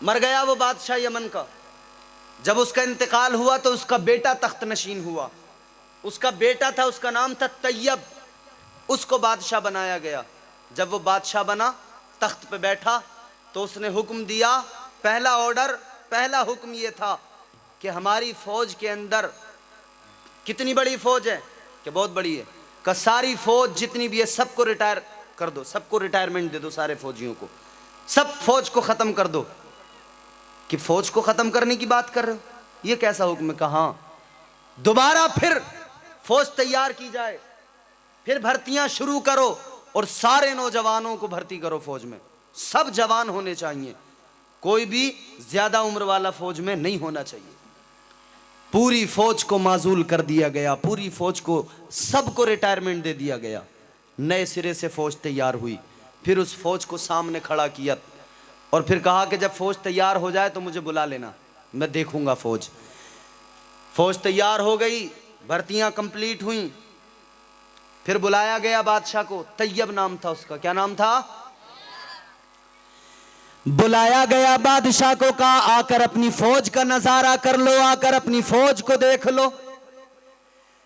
मर गया वो बादशाह यमन का। जब उसका इंतकाल हुआ तो उसका बेटा तख्त नशीन हुआ। उसका बेटा था, उसका नाम था तैयब, उसको बादशाह बनाया गया। जब वो बादशाह बना, तख्त पे बैठा, तो उसने हुक्म दिया, पहला ऑर्डर, पहला हुक्म ये था कि हमारी फौज के अंदर, कितनी बड़ी फौज है कि बहुत बड़ी है, का सारी फौज जितनी भी है सबको रिटायर कर दो, सबको रिटायरमेंट दे दो, सारे फौजियों को, सब फौज को ख़त्म कर दो। कि फौज को ख़त्म करने की बात कर रहे हो, ये कैसा हुक्म है? कहा दोबारा फिर फौज तैयार की जाए, फिर भर्तियां शुरू करो और सारे नौजवानों को भर्ती करो फौज में। सब जवान होने चाहिए, कोई भी ज्यादा उम्र वाला फौज में नहीं होना चाहिए। पूरी फौज को माजूल कर दिया गया, पूरी फौज को सबको रिटायरमेंट दे दिया गया। नए सिरे से फौज तैयार हुई। फिर उस फौज को सामने खड़ा किया और फिर कहा कि जब फौज तैयार हो जाए तो मुझे बुला लेना, मैं देखूंगा फौज। फौज तैयार हो गई, भर्तियां कंप्लीट हुई, फिर बुलाया गया बादशाह को। तैयब नाम था उसका। क्या नाम था? बुलाया गया बादशाह को, कहा आकर अपनी फौज का नजारा कर लो, आकर अपनी फौज को देख लो।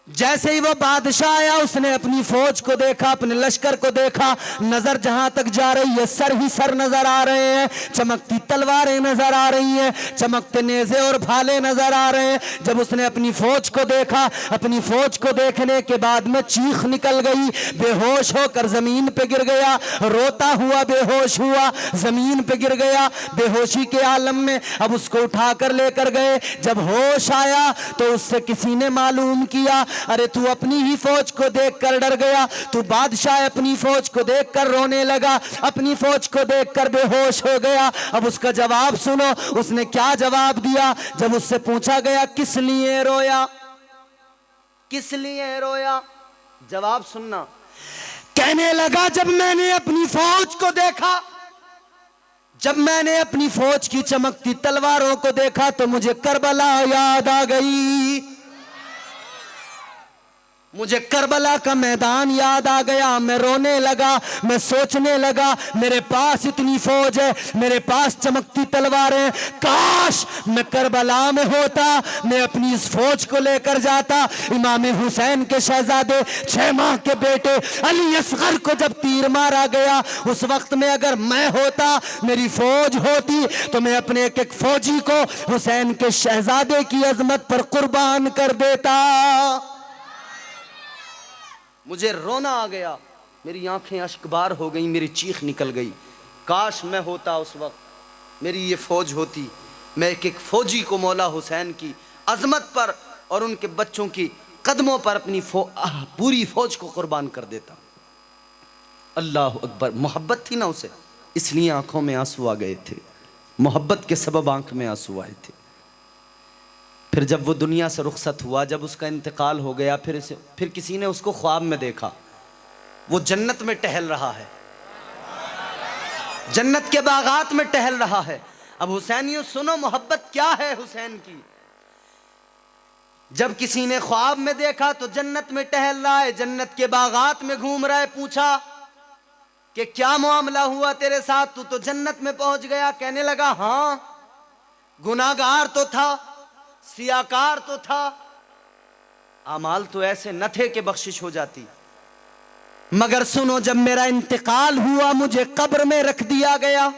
जैसे ही वो बादशाह आया, उसने अपनी फौज को देखा, अपने लश्कर को देखा। नजर जहां तक जा रही है सर ही सर नजर आ रहे हैं, चमकती तलवारें नजर आ रही हैं, चमकते नेज़े और भाले नजर आ रहे हैं। जब उसने अपनी फौज को देखा, अपनी फौज को देखने के बाद में चीख निकल गई, बेहोश होकर जमीन पे गिर गया, रोता हुआ बेहोश हुआ, जमीन पे गिर गया बेहोशी के आलम में। अब उसको उठाकर लेकर गए। जब होश आया तो उससे किसी ने मालूम किया, अरे तू अपनी ही फौज को देखकर डर गया, तू बादशाह अपनी फौज को देखकर रोने लगा, अपनी फौज को देखकर बेहोश हो गया। अब उसका जवाब सुनो, उसने क्या जवाब दिया। जब उससे पूछा गया किस लिए रोया, किस लिए रोया, जवाब सुनना। कहने लगा जब मैंने अपनी फौज को देखा, जब मैंने अपनी फौज की चमकती तलवारों को देखा तो मुझे करबला याद आ गई, मुझे करबला का मैदान याद आ गया। मैं रोने लगा, मैं सोचने लगा मेरे पास इतनी फौज है, मेरे पास चमकती तलवारें, काश मैं करबला में होता, मैं अपनी इस फौज को लेकर जाता। इमाम हुसैन के शहजादे 6 माह के बेटे अली असगर को जब तीर मारा गया, उस वक्त में अगर मैं होता, मेरी फौज होती, तो मैं अपने एक एक फौजी को हुसैन के शहजादे की अजमत पर कुर्बान कर देता। मुझे रोना आ गया, मेरी आंखें अश्कबार हो गई, मेरी चीख निकल गई। काश मैं होता उस वक्त, मेरी ये फौज होती, मैं एक एक फौजी को मौला हुसैन की अजमत पर और उनके बच्चों की कदमों पर अपनी पूरी फौज को कुर्बान कर देता। अल्लाह अकबर। मोहब्बत थी ना उसे, इसलिए आंखों में आंसू आ गए थे, मोहब्बत के सबब आंख में आंसू आए थे। फिर जब वो दुनिया से रुखसत हुआ, जब उसका इंतकाल हो गया, फिर किसी ने उसको ख्वाब में देखा, वो जन्नत में टहल रहा है, जन्नत के बागात में टहल रहा है। अब हुसैनियों सुनो, मोहब्बत क्या है हुसैन की। जब किसी ने ख्वाब में देखा तो जन्नत में टहल रहा है, जन्नत के बागात में घूम रहा है, पूछा कि क्या मामला हुआ तेरे साथ, तू तो जन्नत में पहुंच गया। कहने लगा हाँ, गुनाहगार तो था, सियाकार तो था, अमाल तो ऐसे न थे कि बख्शिश हो जाती। मगर सुनो, जब मेरा इंतकाल हुआ, मुझे कब्र में रख दिया गया,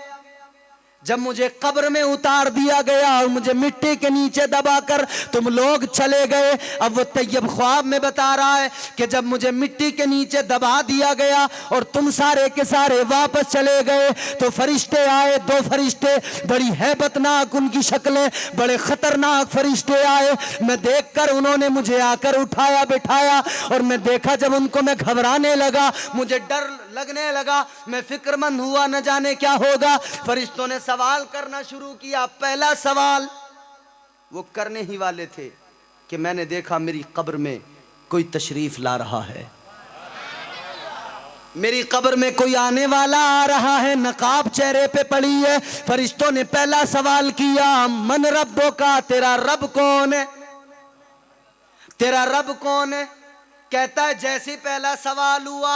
जब मुझे कब्र में उतार दिया गया और मुझे मिट्टी के नीचे दबाकर तुम लोग चले गए। अब वो तैयब ख्वाब में बता रहा है कि जब मुझे मिट्टी के नीचे दबा दिया गया और तुम सारे के सारे वापस चले गए, तो फरिश्ते आए, 2 फरिश्ते, बड़ी हैबतनाक उनकी शक्लें, बड़े खतरनाक फरिश्ते आए। मैं देखकर उन्होंने मुझे आकर उठाया, बिठाया, और मैं देखा जब उनको, मैं घबराने लगा, मुझे डर लगने लगा, मैं फिक्रमंद हुआ, न जाने क्या होगा। फरिश्तों ने सवाल करना शुरू किया। पहला सवाल वो करने ही वाले थे कि मैंने देखा मेरी कब्र में कोई तशरीफ ला रहा है, मेरी कब्र में कोई आने वाला आ रहा है, नकाब चेहरे पे पड़ी है। फरिश्तों ने पहला सवाल किया, मन रब्बो का, तेरा रब कौन है, तेरा रब कौन है। कहता है जैसे पहला सवाल हुआ,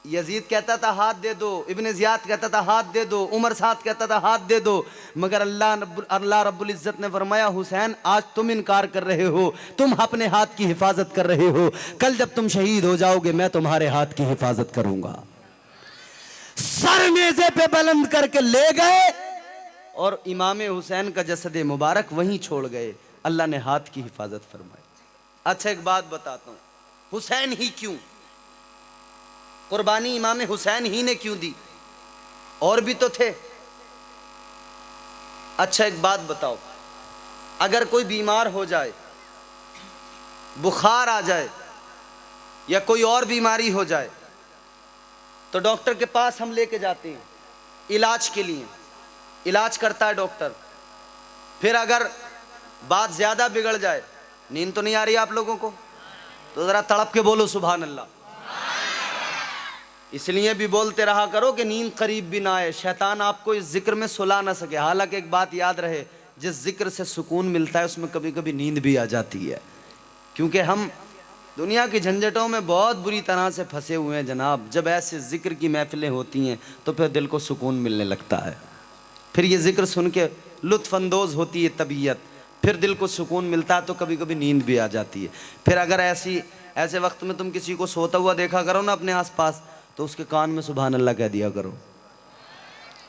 यजीद कहता था हाथ दे दो, इब्न ज़ियाद कहता था हाथ दे दो, उमर साद कहता था हाथ दे दो, मगर अल्लाह रब्बुल इज़्ज़त ने फरमाया हुसैन आज तुम इनकार कर रहे हो, तुम अपने हाथ की हिफाजत कर रहे हो, कल जब तुम शहीद हो जाओगे मैं तुम्हारे हाथ की हिफाजत करूंगा। सर नेज़े पे बुलंद करके ले गए और इमाम हुसैन का जसद मुबारक वहीं छोड़ गए। अल्लाह ने हाथ की हिफाजत फरमाई। अच्छा एक बात बताता हूं, हुसैन ही क्यों? कुर्बानी इमाम हुसैन ही ने क्यों दी? और भी तो थे। अच्छा एक बात बताओ, अगर कोई बीमार हो जाए, बुखार आ जाए या कोई और बीमारी हो जाए तो डॉक्टर के पास हम लेके जाते हैं इलाज के लिए, इलाज करता है डॉक्टर। फिर अगर बात ज्यादा बिगड़ जाए, नींद तो नहीं आ रही आप लोगों को, तो जरा तड़प के बोलो सुभान अल्लाह। इसलिए भी बोलते रहा करो कि नींद करीब भी ना आए, शैतान आपको इस जिक्र में सुला ना सके। हालांकि एक बात याद रहे, जिस जिक्र से सुकून मिलता है उसमें कभी कभी नींद भी आ जाती है, क्योंकि हम दुनिया की झंझटों में बहुत बुरी तरह से फंसे हुए हैं जनाब। जब ऐसे जिक्र की महफिलें होती हैं तो फिर दिल को सुकून मिलने लगता है, फिर ये जिक्र सुन के लुत्फ़ अंदोज़ होती है तबीयत, फिर दिल को सुकून मिलता है, तो कभी कभी नींद भी आ जाती है। फिर अगर ऐसे वक्त में तुम किसी को सोता हुआ देखा करो ना अपने आसपास, तो उसके कान में सुभान अल्लाह कह दिया करो।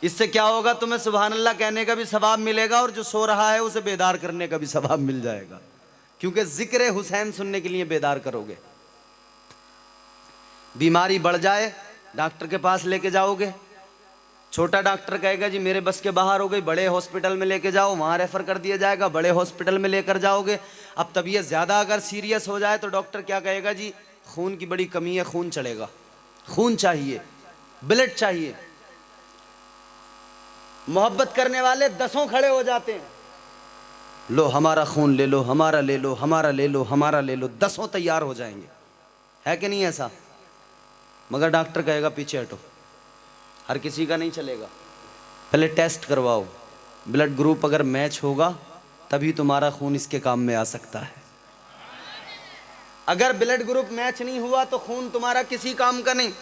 इससे क्या होगा, तुम्हें सुभान अल्लाह कहने का भी सवाब मिलेगा और जो सो रहा है उसे बेदार करने का भी सवाब मिल जाएगा, क्योंकि जिक्र हुसैन सुनने के लिए बेदार करोगे। बीमारी बढ़ जाए डॉक्टर के पास लेके जाओगे, छोटा डॉक्टर कहेगा जी मेरे बस के बाहर हो गई, बड़े हॉस्पिटल में लेके जाओ, वहाँ रेफ़र कर दिया जाएगा, बड़े हॉस्पिटल में लेकर जाओगे। अब तबीयत ज़्यादा अगर सीरियस हो जाए तो डॉक्टर क्या कहेगा, जी खून की बड़ी कमी है, खून चढ़ेगा, खून चाहिए, ब्लड चाहिए। मोहब्बत करने वाले दसों खड़े हो जाते हैं, लो हमारा खून ले लो, हमारा ले लो, हमारा ले लो, हमारा ले लो, दसों तैयार हो जाएंगे, है कि नहीं ऐसा? मगर डॉक्टर कहेगा पीछे हटो, हर किसी का नहीं चलेगा, पहले टेस्ट करवाओ, ब्लड ग्रुप अगर मैच होगा तभी तुम्हारा खून इसके काम में आ सकता है। अगर ब्लड ग्रुप मैच नहीं हुआ तो खून तुम्हारा किसी काम का नहीं।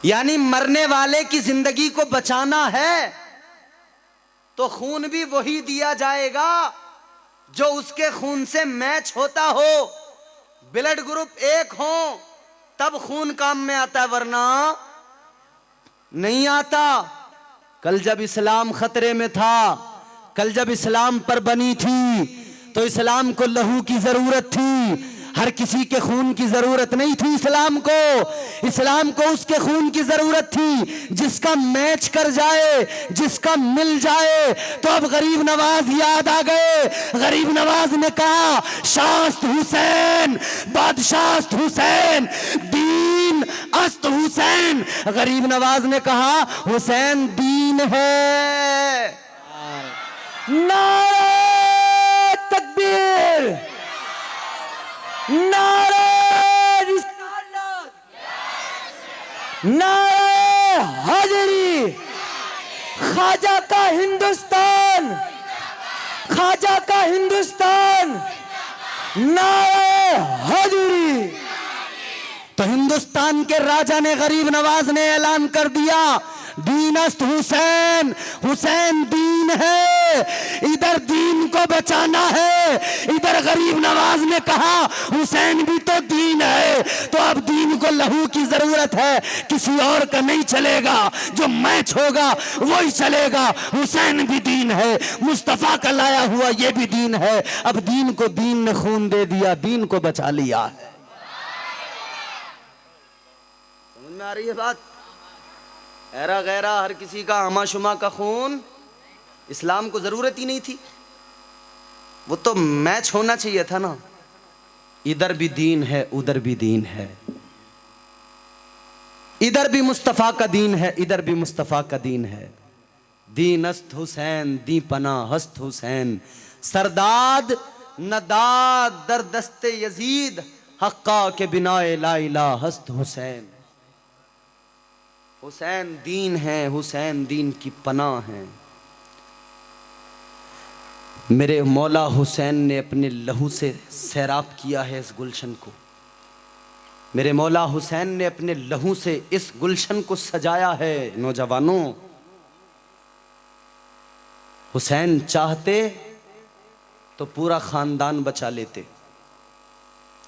यानी मरने वाले की जिंदगी को बचाना है तो खून भी वही दिया जाएगा जो उसके खून से मैच होता हो। ब्लड ग्रुप एक हो तब खून काम में आता है, वरना नहीं आता। कल जब इस्लाम खतरे में था, कल जब इस्लाम पर बनी थी, तो इस्लाम को लहू की जरूरत थी, हर किसी के खून की जरूरत नहीं थी। इस्लाम को उसके खून की जरूरत थी जिसका मैच कर जाए, जिसका मिल जाए। तो अब गरीब नवाज याद आ गए। गरीब नवाज ने कहा शास्त हुसैन, बादशाह हुसैन, दीन अस्त हुसैन। गरीब नवाज ने कहा हुसैन दीन है। नारे तकबीर, नारे रिसालत, नारे हाजिरी। ख्वाजा का हिंदुस्तान, ख्वाजा का हिंदुस्तान, नारे हाजिरी। तो हिंदुस्तान के राजा ने, गरीब नवाज ने ऐलान कर दिया दीनस्त हुसैन, हुसैन दीन है। इधर दीन को बचाना है, इधर गरीब नवाज ने कहा हुसैन भी तो दीन है। तो अब दीन को लहू की जरूरत है, किसी और का नहीं चलेगा, जो मैच होगा वही चलेगा। हुसैन भी दीन है, मुस्तफा का लाया हुआ ये भी दीन है। अब दीन को दीन ने खून दे दिया, दीन को बचा लिया। समझ में आ रही है बात? ऐरा गैरा हर किसी का, हमाशुमा का खून, इस्लाम को जरूरत ही नहीं थी। वो तो मैच होना चाहिए था ना, इधर भी दीन है उधर भी दीन है, इधर भी मुस्तफा का दीन है इधर भी मुस्तफा का दीन है। दीनस्त हुसैन दी पना हस्त हुसैन, सरदाद नदाद दर दस्ते यजीद, हक्का के बिनाए ला इला हस्त हुसैन। हुसैन दीन है, हुसैन दीन की पनाह है। मेरे मौला हुसैन ने अपने लहू से सैराब किया है इस गुलशन को। मेरे मौला हुसैन ने अपने लहू से इस गुलशन को सजाया है। नौजवानों, हुसैन चाहते तो पूरा खानदान बचा लेते,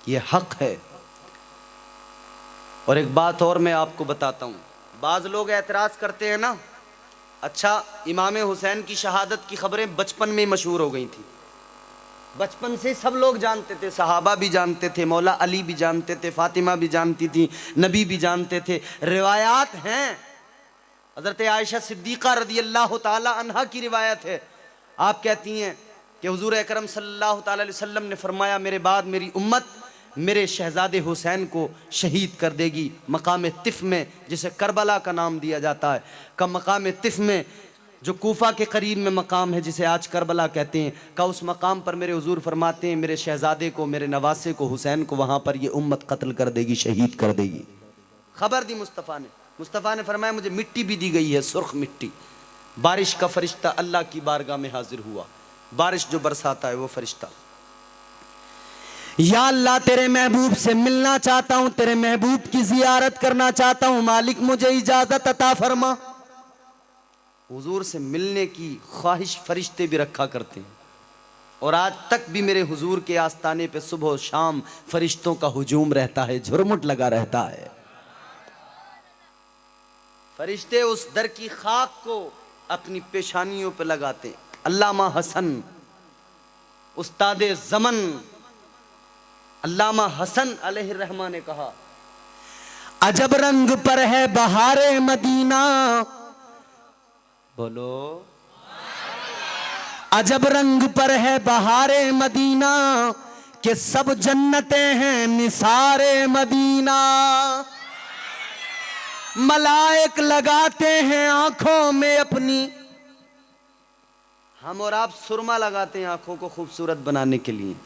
ये हक है। और एक बात और मैं आपको बताता हूँ, बाज़ लोग एतराज़ करते हैं ना, अच्छा इमाम हुसैन की शहादत की खबरें बचपन में ही मशहूर हो गई थी, बचपन से सब लोग जानते थे, सहाबा भी जानते थे, मौला अली भी जानते थे, फातिमा भी जानती थी, नबी भी जानते थे। रिवायात हैं, हज़रत आयशा सिद्दीक़ा रज़ी अल्लाह ताला अन्हा की रिवायत है, आप कहती हैं कि हुज़ूर अकरम सल्लल्लाहु ताला अलैहि वसल्लम ने फरमाया, मेरे बाद मेरी उम्मत मेरे शहज़ादे हुसैन को शहीद कर देगी मकाम तिफ़ में, जिसे करबला का नाम दिया जाता है, का मकाम तिफ़ में जो कूफा के करीब में मकाम है, जिसे आज करबला कहते हैं, का उस मकाम पर मेरे हुजूर फरमाते हैं, मेरे शहज़ादे को, मेरे नवासे को, हुसैन को वहाँ पर ये उम्मत कत्ल कर देगी, शहीद कर देगी। खबर दी मुस्तफ़ा ने फरमाया मुझे मिट्टी भी दी गई है, सुर्ख मिट्टी। बारिश का फरिश्ता अल्लाह की बारगाह में हाजिर हुआ, बारिश जो बरसाता है वो फरिश्ता, या अल्लाह तेरे महबूब से मिलना चाहता हूँ, तेरे महबूब की जियारत करना चाहता हूँ, मालिक मुझे इजाजत अता फरमा। हुजूर से मिलने की ख्वाहिश फरिश्ते भी रखा करते हैं, और आज तक भी मेरे हुजूर के आस्ताने पे सुबह शाम फरिश्तों का हुजूम रहता है, झुरमुट लगा रहता है। फरिश्ते उस दर की खाक को अपनी पेशानियों पे लगाते। अल्लामा हसन उस्ताद ज़मन अल्लामा हसन अलैहिर्रहमा ने कहा, अजब रंग पर है बहारे मदीना, बोलो अजब रंग पर है बहारे मदीना, कि सब जन्नतें हैं निसारे मदीना। मलाइक लगाते हैं आंखों में अपनी, हम और आप सुरमा लगाते हैं आंखों को खूबसूरत बनाने के लिए,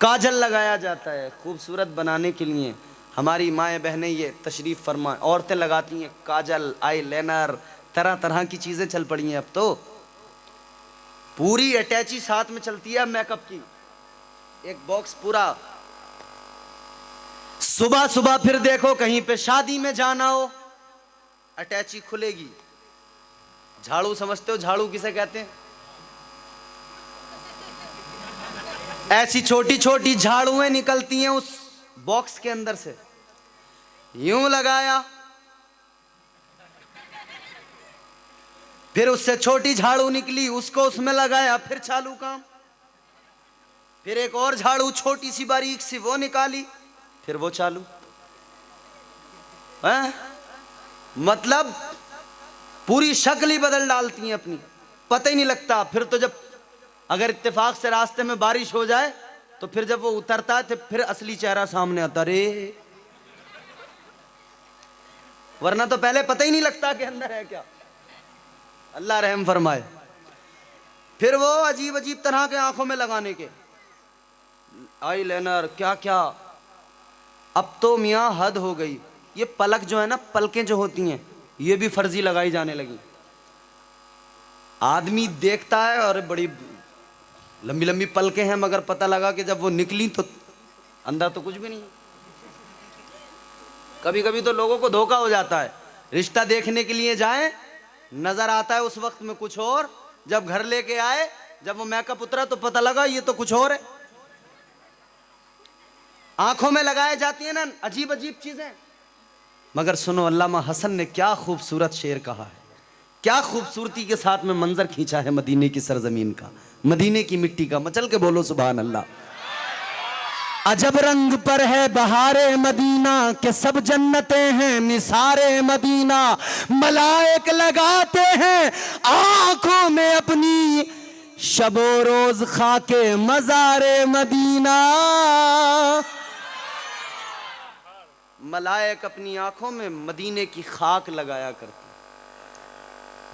काजल लगाया जाता है खूबसूरत बनाने के लिए। हमारी माएँ बहनें ये तशरीफ़ फरमा, औरतें लगाती हैं काजल, आई लाइनर, तरह तरह की चीज़ें चल पड़ी हैं। अब तो पूरी अटैची साथ में चलती है मेकअप की, एक बॉक्स पूरा। सुबह सुबह फिर देखो कहीं पे शादी में जाना हो, अटैची खुलेगी। झाड़ू समझते हो, झाड़ू किसे कहते हैं? ऐसी छोटी छोटी झाड़ुएं निकलती हैं उस बॉक्स के अंदर से, यूं लगाया, फिर उससे छोटी झाड़ू निकली, उसको उसमें लगाया, फिर चालू काम, फिर एक और झाड़ू छोटी सी बारीक सी वो निकाली, फिर वो चालू है? मतलब पूरी शक्ल ही बदल डालती हैं अपनी, पता ही नहीं लगता। फिर तो जब अगर इत्तेफाक से रास्ते में बारिश हो जाए तो फिर जब वो उतरता है तो फिर असली चेहरा सामने आता, रे, वरना तो पहले पता ही नहीं लगता कि अंदर है क्या। अल्लाह रहम फरमाए। फिर वो अजीब अजीब तरह के आंखों में लगाने के आई लाइनर, क्या क्या। अब तो मियाँ हद हो गई, ये पलक जो है ना, पलकें जो होती हैं, ये भी फर्जी लगाई जाने लगी। आदमी देखता है और बड़ी लंबी लंबी पलकें हैं, मगर पता लगा कि जब वो निकली तो अंदर तो कुछ भी नहीं। कभी कभी तो लोगों को धोखा हो जाता है, रिश्ता देखने के लिए जाएं, नजर आता है उस वक्त में कुछ और, जब घर लेके आए, जब वो मेकअप उतरा तो पता लगा ये तो कुछ और है। आंखों में लगाए जाती है ना अजीब अजीब चीजें। मगर सुनो, अल्लामा हसन ने क्या खूबसूरत शेर कहा है, क्या खूबसूरती के साथ में मंजर खींचा है मदीने की सरजमीन का, मदीने की मिट्टी का। मचल के बोलो सुभान अल्लाह। अजब रंग पर है बहारे मदीना, के सब जन्नतें हैं निसारे मदीना। मलाइक लगाते हैं आंखों में अपनी, शबो रोज खाके मज़ारे मदीना। मलाइक अपनी आंखों में मदीने की खाक लगाया करते,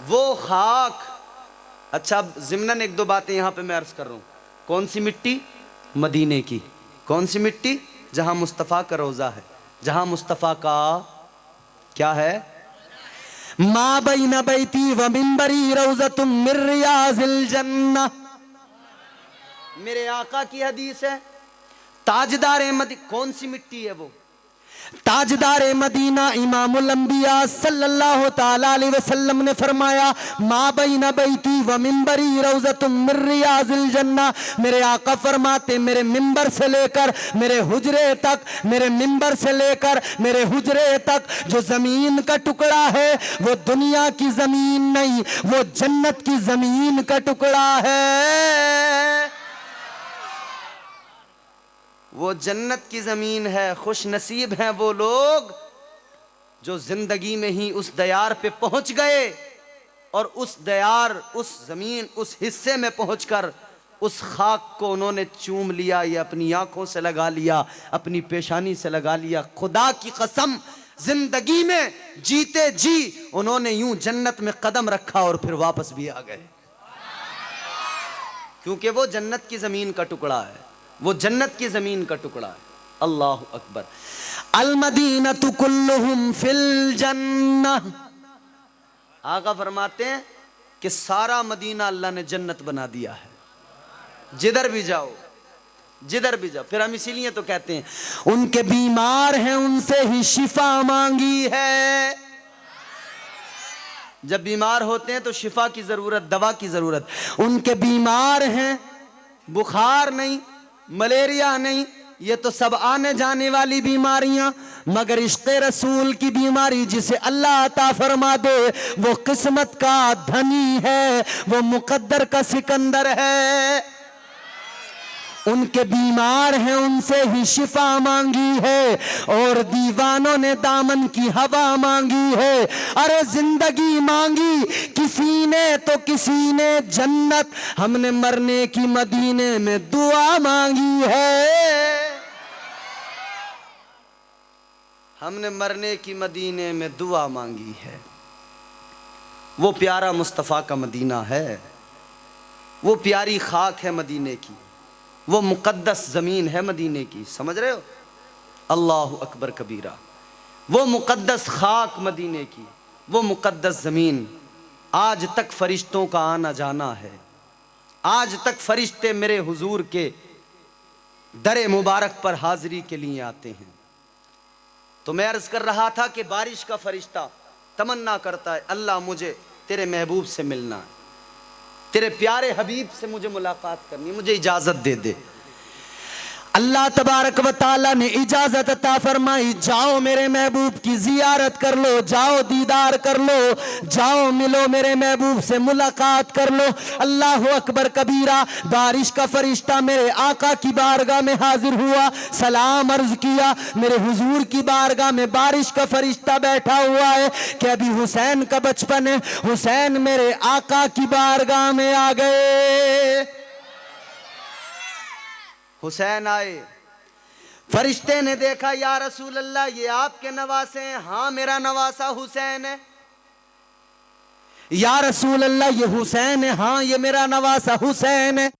वो खाक। अच्छा, ज़िम्नन एक दो बातें यहाँ पे मैं अर्ज कर रहा हूँ। कौन सी मिट्टी? मदीने की। कौन सी मिट्टी? जहाँ मुस्तफ़ा का रोज़ा है, जहाँ मुस्तफ़ा का क्या है? मा बैन बैती व मिंबरी रौज़तुम मिन रियाज़िल जन्नह। मेरे आका की हदीस है, ताजदार मदी। कौन सी मिट्टी है वो? ताजदारे मदीना इमामुल अंबिया सल्लल्लाहु ताला अलैहि वसल्लम ने फरमाया, मा बैना बैती व मिंबरी रौज़तुम मिन रियाज़िल जन्ना। मेरे आका फरमाते मेरे मिंबर से लेकर मेरे हुजरे तक, मेरे मिंबर से लेकर मेरे हुजरे तक जो जमीन का टुकड़ा है वो दुनिया की जमीन नहीं, वो जन्नत की जमीन का टुकड़ा है, वो जन्नत की ज़मीन है। खुश नसीब हैं वो लोग जो ज़िंदगी में ही उस दयार पे पहुंच गए और उस दयार, उस ज़मीन, उस हिस्से में पहुंचकर उस खाक को उन्होंने चूम लिया या अपनी आंखों से लगा लिया, अपनी पेशानी से लगा लिया। खुदा की कसम, ज़िंदगी में जीते जी उन्होंने यूं जन्नत में कदम रखा और फिर वापस भी आ गए, क्योंकि वो जन्नत की ज़मीन का टुकड़ा है, वो जन्नत की जमीन का टुकड़ा है। अल्लाह अकबर। अल मदीनतु कुल्लुहुम फिल जन्नह। आका फरमाते हैं कि सारा मदीना अल्लाह ने जन्नत बना दिया है, जिधर भी जाओ, जिधर भी जाओ। फिर हम इसीलिए तो कहते हैं उनके बीमार हैं उनसे ही शिफा मांगी है। जब बीमार होते हैं तो शिफा की जरूरत, दवा की जरूरत। उनके बीमार हैं, बुखार नहीं, मलेरिया नहीं, ये तो सब आने जाने वाली बीमारियां, मगर इश्क़ रसूल की बीमारी जिसे अल्लाह अता फरमा दे वो किस्मत का धनी है, वो मुकद्दर का सिकंदर है। उनके बीमार हैं उनसे ही शिफा मांगी है और दीवानों ने दामन की हवा मांगी है। अरे जिंदगी मांगी किसी ने तो किसी ने जन्नत, हमने मरने की मदीने में दुआ मांगी है, हमने मरने की मदीने में दुआ मांगी है। वो प्यारा मुस्तफ़ा का मदीना है, वो प्यारी खाक है मदीने की, वो मुक़द्दस ज़मीन है मदीने की। समझ रहे हो? अल्लाह अकबर कबीरा। वो मुक़द्दस खाक मदीने की, वो मुक़द्दस ज़मीन। आज तक फ़रिश्तों का आना जाना है, आज तक फ़रिश्ते मेरे हुजूर के दरे मुबारक पर हाज़िरी के लिए आते हैं। तो मैं अर्ज़ कर रहा था कि बारिश का फ़रिश्ता तमन्ना करता है, अल्लाह मुझे तेरे महबूब से मिलना है, तेरे प्यारे हबीब से मुझे मुलाकात करनी, मुझे इजाज़त दे दे। अल्लाह तबारक व ताला ने इजाजत अता फरमाई, जाओ मेरे महबूब की जियारत कर लो, जाओ दीदार कर लो, जाओ मिलो मेरे महबूब से मुलाकात कर लो। अल्लाह अकबर कबीरा। बारिश का फरिश्ता मेरे आका की बारगाह में हाजिर हुआ, सलाम अर्ज किया। मेरे हुजूर की बारगाह में बारिश का फरिश्ता बैठा हुआ है कि अभी हुसैन का बचपन है। हुसैन मेरे आका की बारगाह में आ गए। हुसैन आए, फरिश्ते ने देखा, या रसूल अल्लाह ये आपके नवासे हैं? हाँ मेरा नवासा हुसैन है। या रसूल अल्लाह ये हुसैन है? हाँ ये मेरा नवासा हुसैन है।